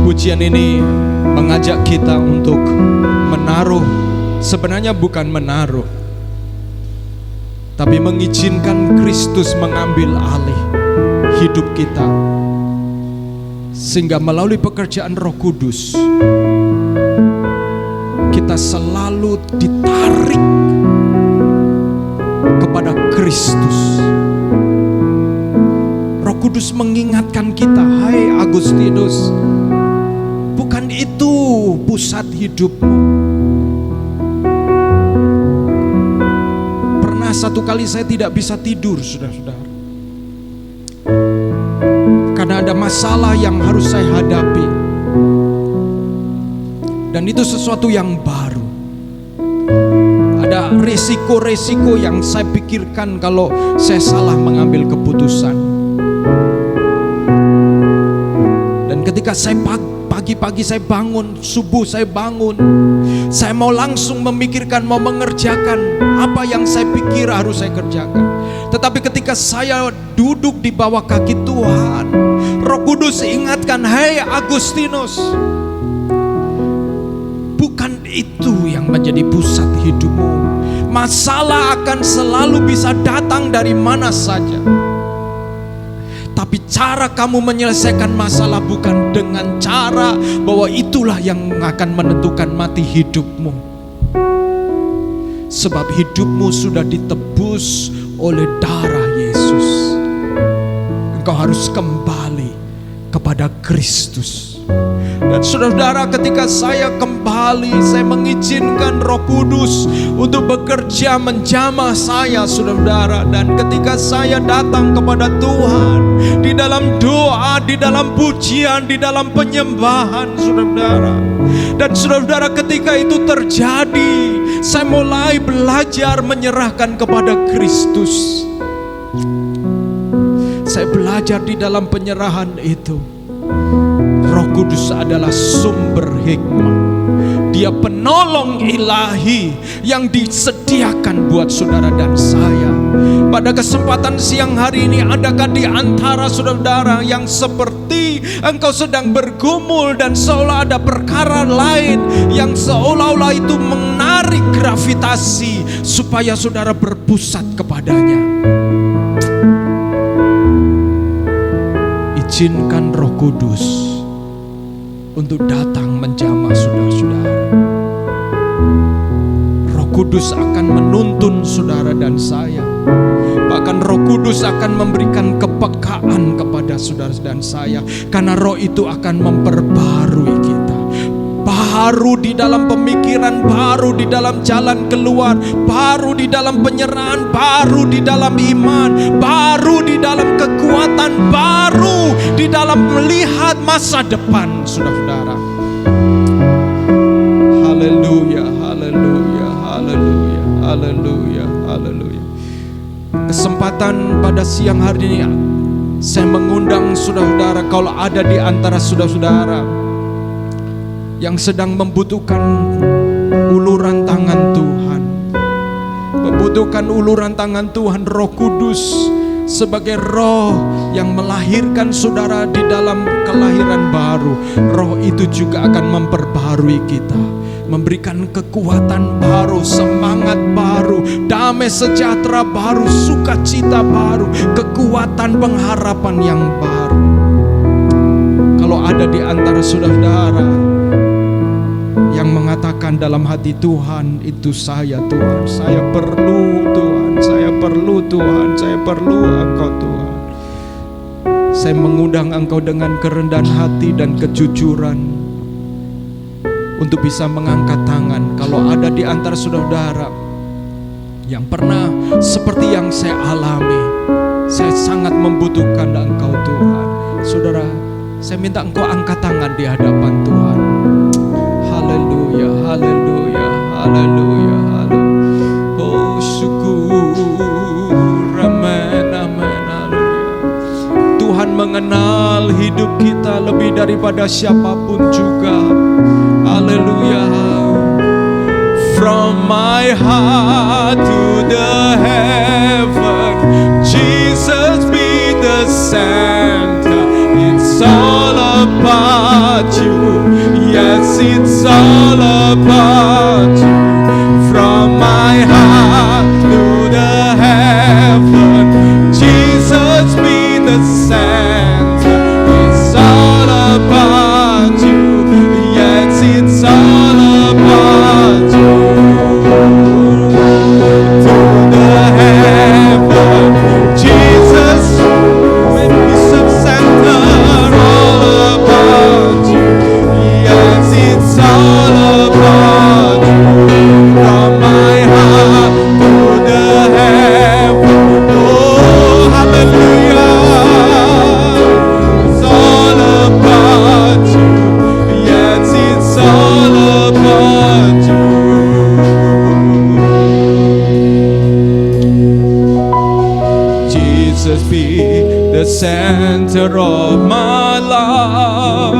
Pujian ini mengajak kita untuk menaruh, sebenarnya bukan menaruh, tapi mengizinkan Kristus mengambil alih hidup kita, sehingga melalui pekerjaan Roh Kudus kita selalu ditarik kepada Kristus. Roh Kudus mengingatkan kita, hai Agustinus, bukan itu pusat hidupmu. Pernah satu kali saya tidak bisa tidur, saudara-saudara, karena ada masalah yang harus saya hadapi, dan itu sesuatu yang baru. Ada resiko-resiko yang saya pikirkan kalau saya salah mengambil keputusan. Dan ketika saya pagi-pagi saya bangun, subuh saya bangun, saya mau langsung memikirkan, mau mengerjakan apa yang saya pikir harus saya kerjakan. Tetapi ketika saya duduk di bawah kaki Tuhan, Roh Kudus ingatkan, hei Agustinus, bukan itu yang menjadi pusat hidupmu. Masalah akan selalu bisa datang dari mana saja, tapi cara kamu menyelesaikan masalah bukan dengan cara bahwa itulah yang akan menentukan mati hidupmu. Sebab hidupmu sudah ditebus oleh darah Yesus. Engkau harus kembali kepada Kristus. Dan saudara-saudara, ketika saya kembali, saya mengizinkan Roh Kudus untuk bekerja menjamah saya, saudara-saudara. Dan ketika saya datang kepada Tuhan di dalam doa, di dalam pujian, di dalam penyembahan, saudara-saudara. Dan saudara-saudara, ketika itu terjadi, saya mulai belajar menyerahkan kepada Kristus. Saya belajar di dalam penyerahan itu. Roh Kudus adalah sumber hikmah. Dia penolong ilahi yang disediakan buat saudara dan saya. Pada kesempatan siang hari ini, adakah di antara saudara-saudara yang seperti engkau sedang bergumul dan seolah ada perkara lain yang seolah-olah itu menarik gravitasi supaya saudara berpusat kepadanya? Izinkan Roh Kudus untuk datang menjamah saudara-saudara. Roh Kudus akan menuntun saudara dan saya. Bahkan Roh Kudus akan memberikan kepekaan kepada saudara dan saya. Karena Roh itu akan memperbarui kita. Baru di dalam pemikiran, baru di dalam jalan keluar, baru di dalam penyerahan, baru di dalam iman, baru di dalam kekuatan, baru di dalam melihat masa depan, saudara-saudara. Haleluya, haleluya, haleluya, haleluya, haleluya. Kesempatan pada siang hari ini, saya mengundang saudara-saudara, kalau ada di antara saudara-saudara yang sedang membutuhkan uluran tangan Tuhan, membutuhkan uluran tangan Tuhan, Roh Kudus sebagai roh yang melahirkan saudara di dalam kelahiran baru. Roh itu juga akan memperbarui kita, memberikan kekuatan baru, semangat baru, damai sejahtera baru, sukacita baru, kekuatan pengharapan yang baru. Kalau ada di antara saudara-saudara yang mengatakan dalam hati, Tuhan, itu saya Tuhan, saya perlu Tuhan, saya perlu Tuhan, saya perlu Engkau Tuhan. Saya mengundang Engkau dengan kerendahan hati dan kejujuran untuk bisa mengangkat tangan. Kalau ada di antara saudara yang pernah seperti yang saya alami, saya sangat membutuhkan Engkau Tuhan. Saudara, saya minta Engkau angkat tangan di hadapan Tuhan. Haleluya, haleluya, haleluya, haleluya. Oh syukur, amen, amen, haleluya. Tuhan mengenal hidup kita lebih daripada siapapun juga. Haleluya. From my heart to the heaven, Jesus be the center. It's all about you. Yes, it's all about you. From my heart to the heaven, Jesus be the center. It's all about you. Yes, it's all about you. To the heaven, Jesus be the center. All about you. Yes, it's all about you. From my heart to the heaven. Oh, hallelujah. It's all about you. Yes, it's all about you. Jesus be the center of my life.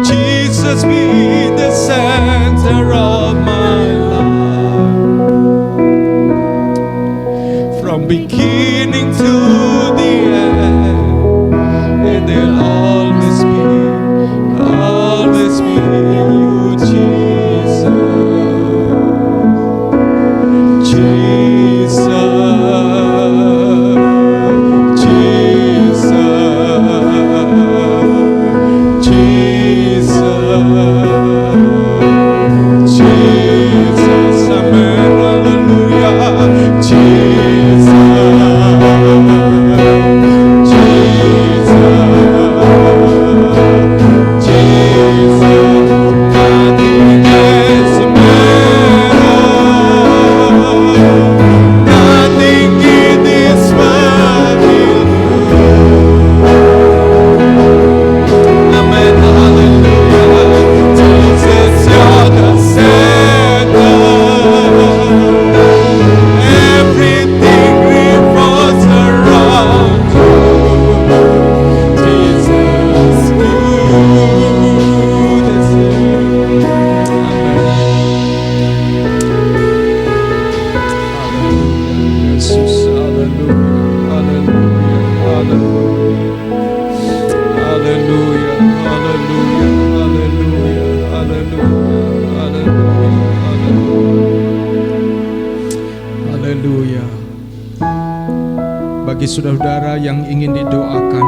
Jesus be the center of my life. From beginning to the end, and there'll always be you, Jesus. Jesus, Jesus, Jesus, Jesus, amen, hallelujah, Jesus. saudara-saudara yang ingin didoakan,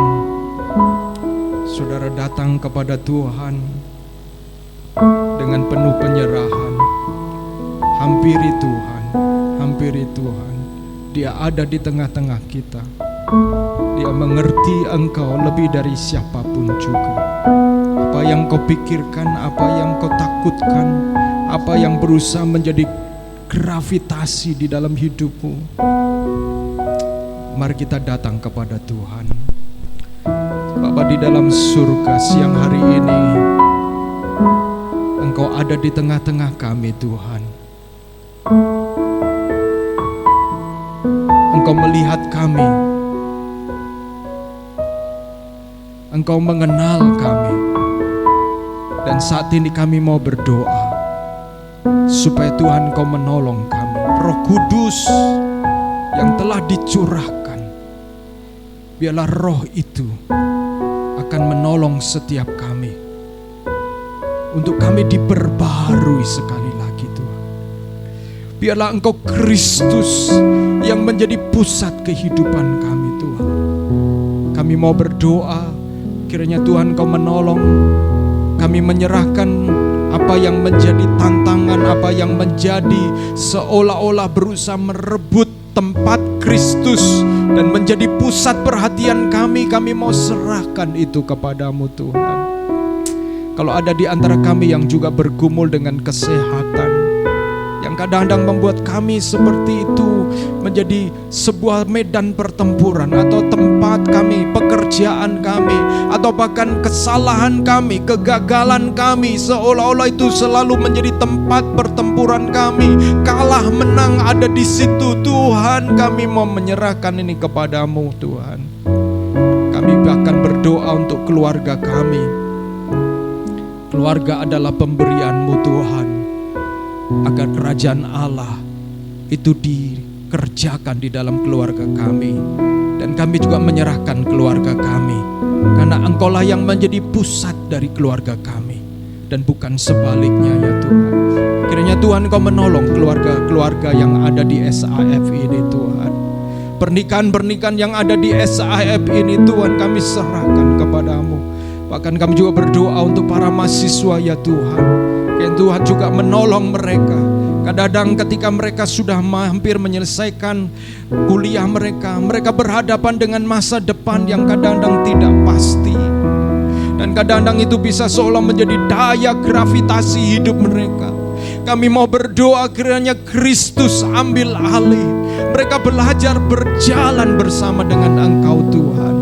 saudara datang kepada Tuhan dengan penuh penyerahan. Hampiri Tuhan, hampiri Tuhan. Dia ada di tengah-tengah kita. Dia mengerti engkau lebih dari siapapun juga. Apa yang kau pikirkan, apa yang kau takutkan, apa yang berusaha menjadi gravitasi di dalam hidupmu, mari kita datang kepada Tuhan. Bapa di dalam surga, siang hari ini Engkau ada di tengah-tengah kami Tuhan. Engkau melihat kami, Engkau mengenal kami. Dan saat ini kami mau berdoa supaya Tuhan Engkau menolong kami. Roh Kudus yang telah dicurahkan, biarlah roh itu akan menolong setiap kami untuk kami diperbaharui sekali lagi Tuhan. Biarlah Engkau Kristus yang menjadi pusat kehidupan kami Tuhan. Kami mau berdoa, kiranya Tuhan Engkau menolong. Kami menyerahkan apa yang menjadi tantangan, apa yang menjadi seolah-olah berusaha merebut tempat Kristus dan menjadi pusat perhatian kami mau serahkan itu kepadamu Tuhan. Kalau ada di antara kami yang juga bergumul dengan kesehatan, yang kadang-kadang membuat kami seperti itu menjadi sebuah medan pertempuran, atau tempat kami, pekerjaan kami, atau bahkan kesalahan kami, kegagalan kami, seolah-olah itu selalu menjadi tempat pertempuran kami. Kalah menang ada di situ Tuhan. Kami mau menyerahkan ini kepadamu Tuhan. Kami bahkan berdoa untuk keluarga kami. Keluarga adalah pemberianmu Tuhan, agar kerajaan Allah itu dikerjakan di dalam keluarga kami. Dan kami juga menyerahkan keluarga kami, karena Engkaulah yang menjadi pusat dari keluarga kami, dan bukan sebaliknya ya Tuhan. Kiranya Tuhan Engkau menolong keluarga-keluarga yang ada di SAF ini Tuhan. Pernikahan-pernikahan yang ada di SAF ini Tuhan, kami serahkan kepadamu. Bahkan kami juga berdoa untuk para mahasiswa ya Tuhan. Dan Tuhan juga menolong mereka. Kadang-kadang ketika mereka sudah hampir menyelesaikan kuliah mereka berhadapan dengan masa depan yang kadang-kadang tidak pasti. Dan kadang-kadang itu bisa seolah menjadi daya gravitasi hidup mereka. Kami mau berdoa kiranya Kristus ambil alih. Mereka belajar berjalan bersama dengan Engkau Tuhan.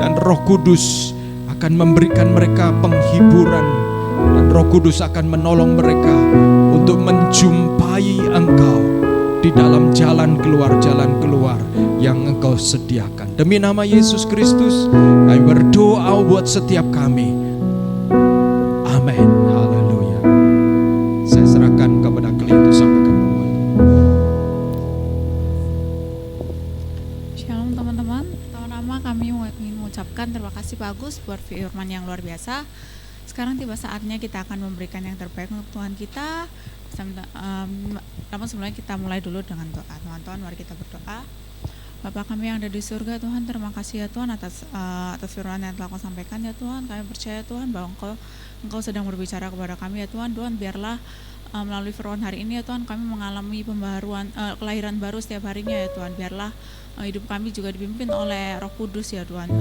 Dan Roh Kudus akan memberikan mereka penghiburan, dan Roh Kudus akan menolong mereka untuk menjumpai Engkau di dalam jalan keluar yang Engkau sediakan. Demi nama Yesus Kristus, kami berdoa buat setiap kami. Amin. Haleluya. Saya serahkan kepada kalian untuk sampaikan doa. Shalom teman-teman. Pertama-tama kami ingin mengucapkan terima kasih Pak Agus buat firman yang luar biasa. Sekarang tiba saatnya kita akan memberikan yang terbaik untuk Tuhan kita. Namun sebelumnya kita mulai dulu dengan doa. Teman-teman, mari kita berdoa. Bapa kami yang ada di surga, Tuhan, terima kasih ya Tuhan atas firman yang telah Kau sampaikan ya Tuhan. Kami percaya Tuhan bahwa Engkau sedang berbicara kepada kami ya Tuhan. Tuhan, biarlah melalui firman hari ini ya Tuhan, kami mengalami pembaharuan, kelahiran baru setiap harinya ya Tuhan. Biarlah hidup kami juga dipimpin oleh Roh Kudus ya Tuhan.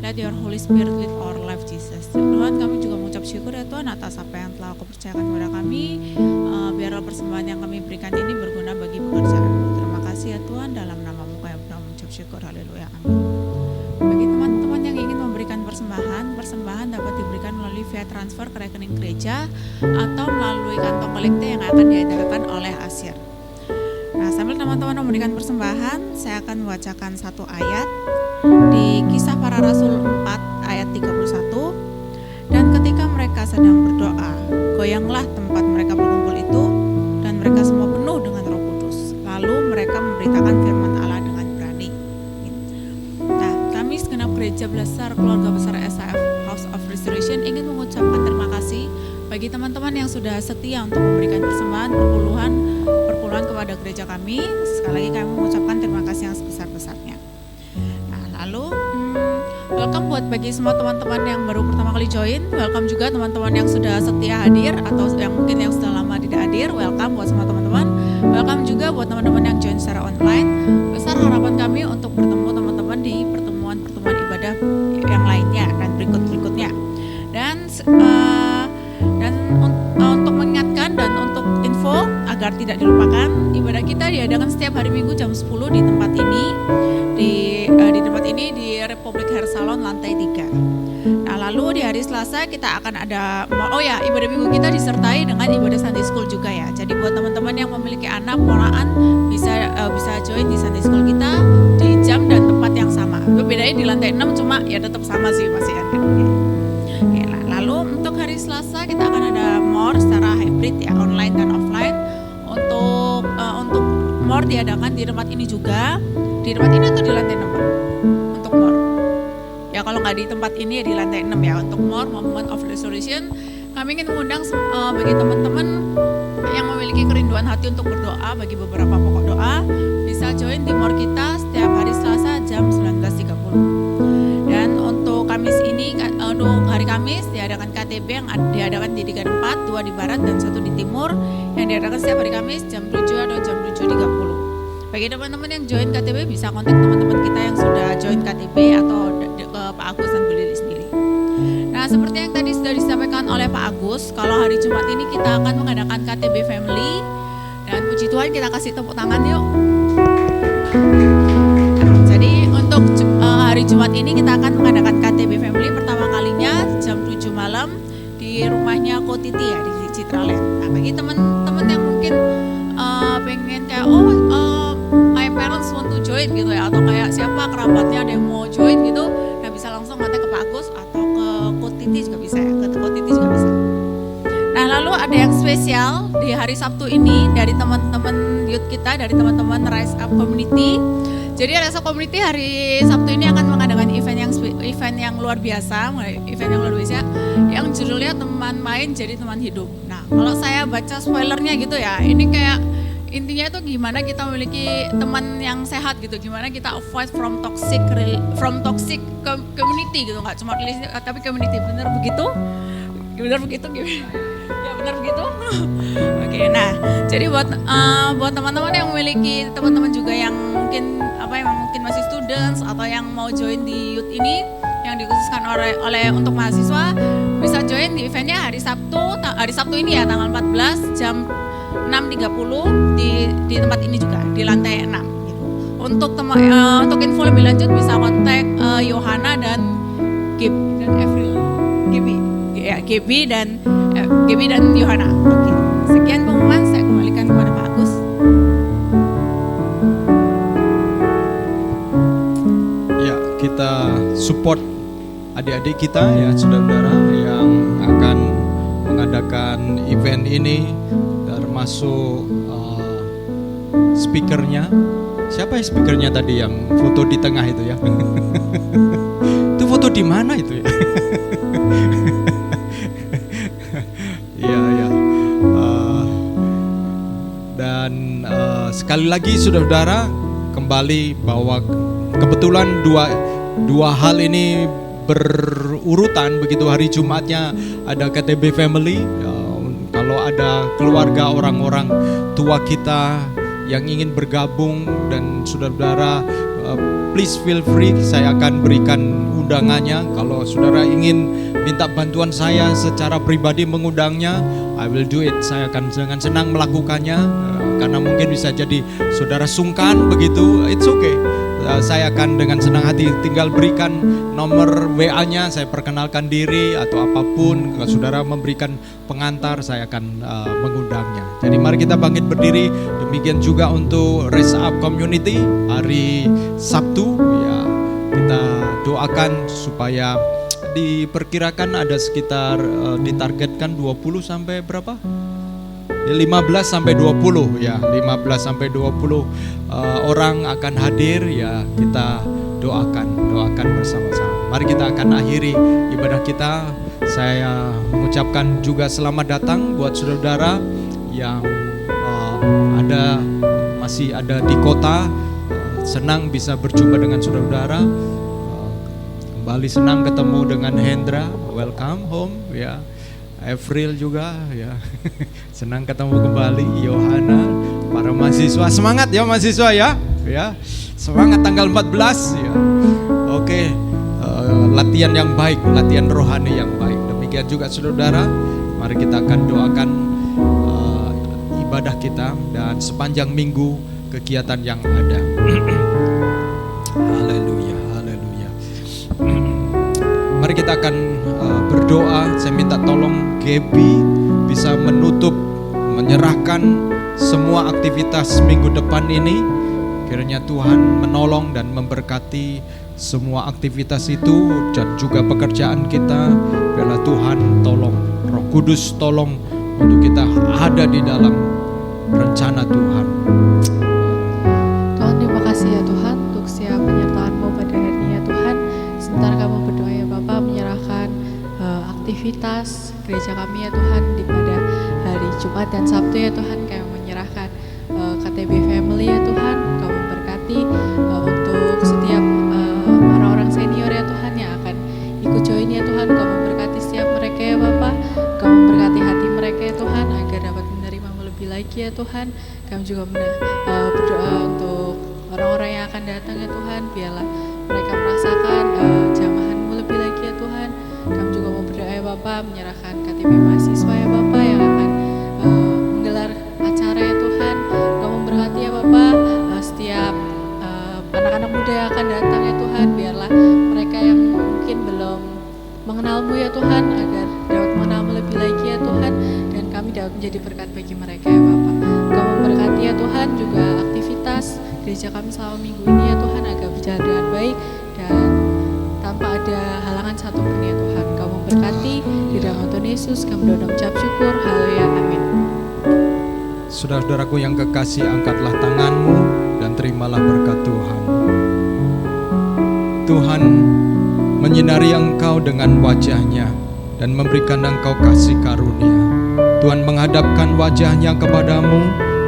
Let your Holy Spirit lead our life Jesus. Tuhan, kami juga mengucap syukur ya Tuhan atas apa yang telah Kau percayakan kepada kami. Biarlah persembahan yang kami berikan ini berguna bagi pekerjaan-Mu. Terima kasih ya Tuhan, dalam nama-Mu kami mengucap syukur. Haleluya, amin. Bagi teman-teman yang ingin memberikan persembahan dapat diberikan melalui via transfer ke rekening gereja atau melalui kantong kolekte yang akan diadakan oleh Asyir. Nah, sambil teman-teman memberikan persembahan, saya akan membacakan satu ayat di Kisah Para Rasul 4 ayat 31. Dan ketika mereka sedang berdoa, goyanglah tempat mereka berkumpul itu, dan mereka semua penuh dengan Roh Kudus. Lalu mereka memberitakan firman Allah dengan berani. Nah, kami segenap gereja besar keluarga besar SAF House of Restoration ingin mengucapkan terima kasih bagi teman-teman yang sudah setia untuk memberikan persembahan perpuluhan kepada gereja kami. Sekali lagi kami mengucapkan terima kasih yang sebesar-besarnya. welcome buat bagi semua teman-teman yang baru pertama kali join. Welcome juga teman-teman yang sudah setia hadir atau yang mungkin yang sudah lama tidak hadir. Welcome buat semua teman-teman. Welcome juga buat teman-teman yang join secara online. Besar harapan kami untuk bertemu teman-teman di pertemuan-pertemuan ibadah yang lainnya dan berikut-berikutnya. Dan untuk mengingatkan dan untuk info agar tidak dilupakan, ibadah kita diadakan setiap hari Minggu jam 10 di tempat ini, di tempat ini di Republik Hair Salon lantai 3. Nah, lalu di hari Selasa kita akan ada ibadah minggu kita disertai dengan ibadah Sunday School juga ya. Jadi buat teman-teman yang memiliki anak ponakan bisa join di Sunday School kita di jam dan tempat yang sama. Bedanya di lantai 6 cuma ya tetap sama sih masih ada. Oke, lalu untuk hari Selasa kita akan ada more secara hybrid ya, online dan offline. Untuk more diadakan di tempat ini juga. Di tempat ini atau di lantai 6? Untuk more. Ya kalau nggak di tempat ini ya di lantai 6 ya. Untuk more Moment of Restoration, kami ingin mengundang bagi teman-teman yang memiliki kerinduan hati untuk berdoa bagi beberapa pokok doa, bisa join di more kita setiap hari Selasa jam 19.30. Dan untuk Kamis ini, untuk hari Kamis diadakan KTB yang diadakan di 34, 2 di barat dan 1 di timur, yang diadakan setiap hari Kamis jam 7 atau jam 7.30. Bagi teman-teman yang join KTB bisa kontak teman-teman kita yang sudah join KTB atau ke Pak Agus dan Bu Lili sendiri. Nah, seperti yang tadi sudah disampaikan oleh Pak Agus, kalau hari Jumat ini kita akan mengadakan KTB Family, dan puji Tuhan kita kasih tepuk tangan yuk. Jadi untuk hari Jumat ini kita akan mengadakan KTB Family pertama kalinya jam 7 malam di rumahnya Ko Titi ya di Citraland. Nah, bagi teman-teman yang mungkin pengen kayak my parents want to join gitu ya, atau kayak siapa kerabatnya ada yang mau join gitu, nah bisa langsung kontak ke Pak Agus atau ke Ko Titi juga bisa ya, ke Ko Titi juga bisa. Nah, lalu ada yang spesial di hari Sabtu ini dari teman-teman youth kita, dari teman-teman Rise Up Community. Jadi Rise Up Community hari Sabtu ini akan mengadakan event yang luar biasa, yang judulnya Teman Main Jadi Teman Hidup. Nah, kalau saya baca spoilernya gitu ya, ini kayak intinya itu gimana kita memiliki teman yang sehat gitu, gimana kita avoid from toxic community gitu, nggak cuma relationship tapi community. Benar begitu? Ya benar begitu. Oke, nah jadi buat teman-teman yang memiliki teman-teman juga yang mungkin masih students atau yang mau join di youth ini yang dikhususkan oleh untuk mahasiswa, bisa join di eventnya hari Sabtu ini ya, tanggal 14 jam 6.30 di tempat ini juga di lantai 6 gitu. Untuk info lebih lanjut bisa kontak Yohana dan Gaby dan Yohana. Oke. Sekian pengumuman, saya kembalikan kepada Pak Agus. Ya, kita support adik-adik kita ya, saudara-saudara yang akan mengadakan event ini, termasuk speakernya. Siapa ya speakernya tadi yang foto di tengah itu ya? Itu foto di mana itu ya? Iya. Dan sekali lagi saudara-saudara, kembali bahwa kebetulan dua hal ini berurutan. Begitu hari Jumatnya ada KTB Family. Kalau ada keluarga orang-orang tua kita yang ingin bergabung dan saudara-saudara, please feel free, saya akan berikan undangannya. Kalau saudara ingin minta bantuan saya secara pribadi mengundangnya, I will do it. Saya akan dengan senang melakukannya, karena mungkin bisa jadi saudara sungkan begitu, it's okay. Saya akan dengan senang hati tinggal berikan nomor WA-nya, saya perkenalkan diri atau apapun. Kalau saudara memberikan pengantar, saya akan mengundangnya. Jadi mari kita bangkit berdiri. Demikian juga untuk Rise Up Community hari Sabtu ya, kita doakan supaya diperkirakan ada sekitar ditargetkan 20 sampai berapa? 15 sampai 20 ya, 15 sampai 20 orang akan hadir ya, kita doakan bersama-sama. Mari kita akan akhiri ibadah kita. Saya mengucapkan juga selamat datang buat saudara-saudara yang masih ada di kota. Senang bisa berjumpa dengan saudara-saudara. Kembali senang ketemu dengan Hendra, welcome home ya. April juga ya. Senang ketemu kembali Yohana, para mahasiswa. Semangat ya mahasiswa ya. Ya. Semangat tanggal 14 ya. Oke. Latihan yang baik, latihan rohani yang baik. Demikian juga saudara, mari kita akan doakan ibadah kita dan sepanjang minggu kegiatan yang ada. Haleluya, haleluya. Mari kita akan berdoa. Saya minta tolong Gaby bisa menutup, menyerahkan semua aktivitas minggu depan ini. Kiranya Tuhan menolong dan memberkati semua aktivitas itu dan juga pekerjaan kita. Biarlah Tuhan tolong, Roh Kudus tolong untuk kita ada di dalam rencana Tuhan. Tuhan, terima kasih ya Tuhan untuk setiap penyertaan-Mu pada hari ini ya Tuhan. Sebentar kami berdoa ya Bapa, menyerahkan aktivitas gereja kami ya Tuhan di pada hari Jumat dan Sabtu ya Tuhan. Kami menyerahkan KTB Family ya Tuhan. Kau memberkati untuk setiap orang-orang senior ya Tuhan yang akan ikut join ya Tuhan. Kau memberkati setiap mereka ya Bapa. Kau memberkati hati mereka ya Tuhan agar dapat menerima-Mu lebih lagi ya Tuhan. Kami juga berdoa untuk orang-orang yang akan datang ya Tuhan. Biarlah mereka merasakan jamahan-Mu lebih lagi ya Tuhan. Kami juga mau berdoa ya Bapak, menyerahkan KTB mahasiswa ya Bapak yang akan menggelar acara ya Tuhan. Kami memberkati ya Bapak setiap anak-anak muda yang akan datang ya Tuhan. Biarlah mereka yang mungkin belum mengenal-Mu ya Tuhan agar dapat mengenal-Mu lebih lagi ya Tuhan. Dan kami dapat menjadi berkat bagi mereka ya Bapak. Kami memberkati ya Tuhan juga aktivitas gereja kami selama minggu ini ya Tuhan agar berjalan dengan baik dan tanpa ada halangan satupun ya Tuhan. Kau memberkati di dalam Tuhan Yesus. Kami doa dan ucap syukur. Haleluya, amin. Saudara-saudaraku yang kekasih, angkatlah tanganmu dan terimalah berkat Tuhan. Tuhan menyinari engkau dengan wajah-Nya dan memberikan engkau kasih karunia. Tuhan menghadapkan wajah-Nya kepadamu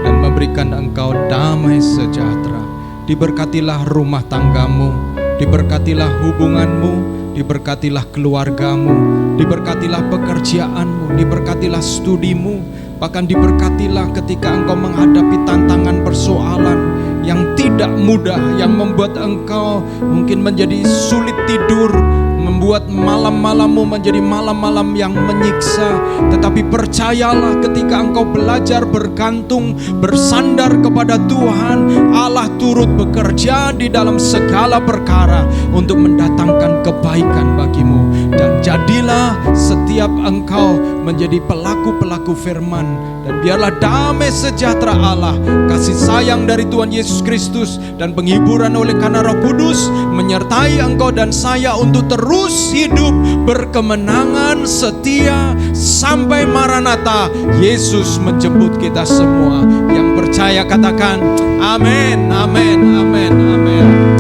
dan memberikan engkau damai sejahtera. Diberkatilah rumah tanggamu, diberkatilah hubunganmu, diberkatilah keluargamu, diberkatilah pekerjaanmu, diberkatilah studimu, bahkan diberkatilah ketika engkau menghadapi tantangan persoalan yang tidak mudah, yang membuat engkau mungkin menjadi sulit tidur, membuat malam-malammu menjadi malam-malam yang menyiksa. Tetapi percayalah, ketika engkau belajar bergantung, bersandar kepada Tuhan, Allah turut bekerja di dalam segala perkara untuk mendatangkan kebaikan bagimu. Dan jadilah setiap engkau menjadi pelaku-pelaku firman. Dan biarlah damai sejahtera Allah, kasih sayang dari Tuhan Yesus Kristus, dan penghiburan oleh karena Roh Kudus menyertai engkau dan saya untuk terus hidup berkemenangan setia sampai Maranatha, Yesus menjemput kita semua. Yang percaya katakan amin, amin, amin, amin.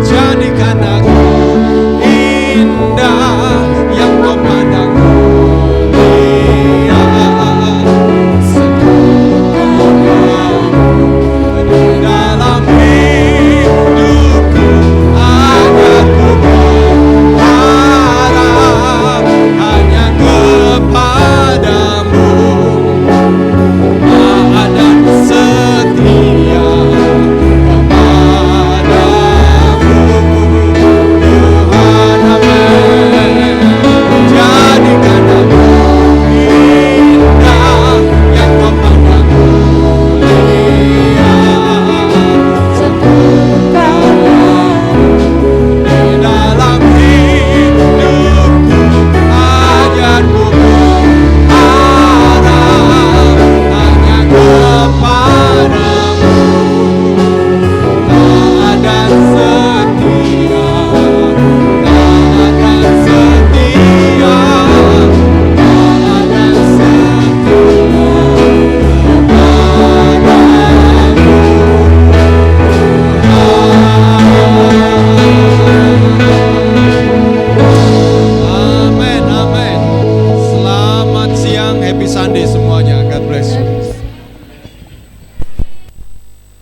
Jadikan aku indah yang kau pandang mulia, dalam hidupku agar ku berharap hanya kepadamu, taat dan setia kepadamu, Tuhan, amin. Jadikan aku indah yang kau pandang mulia, di dalam hidupku ajar ku berharap hanya kepadamu, taat dan setia, taat dan setia, taat dan setia Amin, amin. Selamat siang, happy Sunday semuanya. God bless you.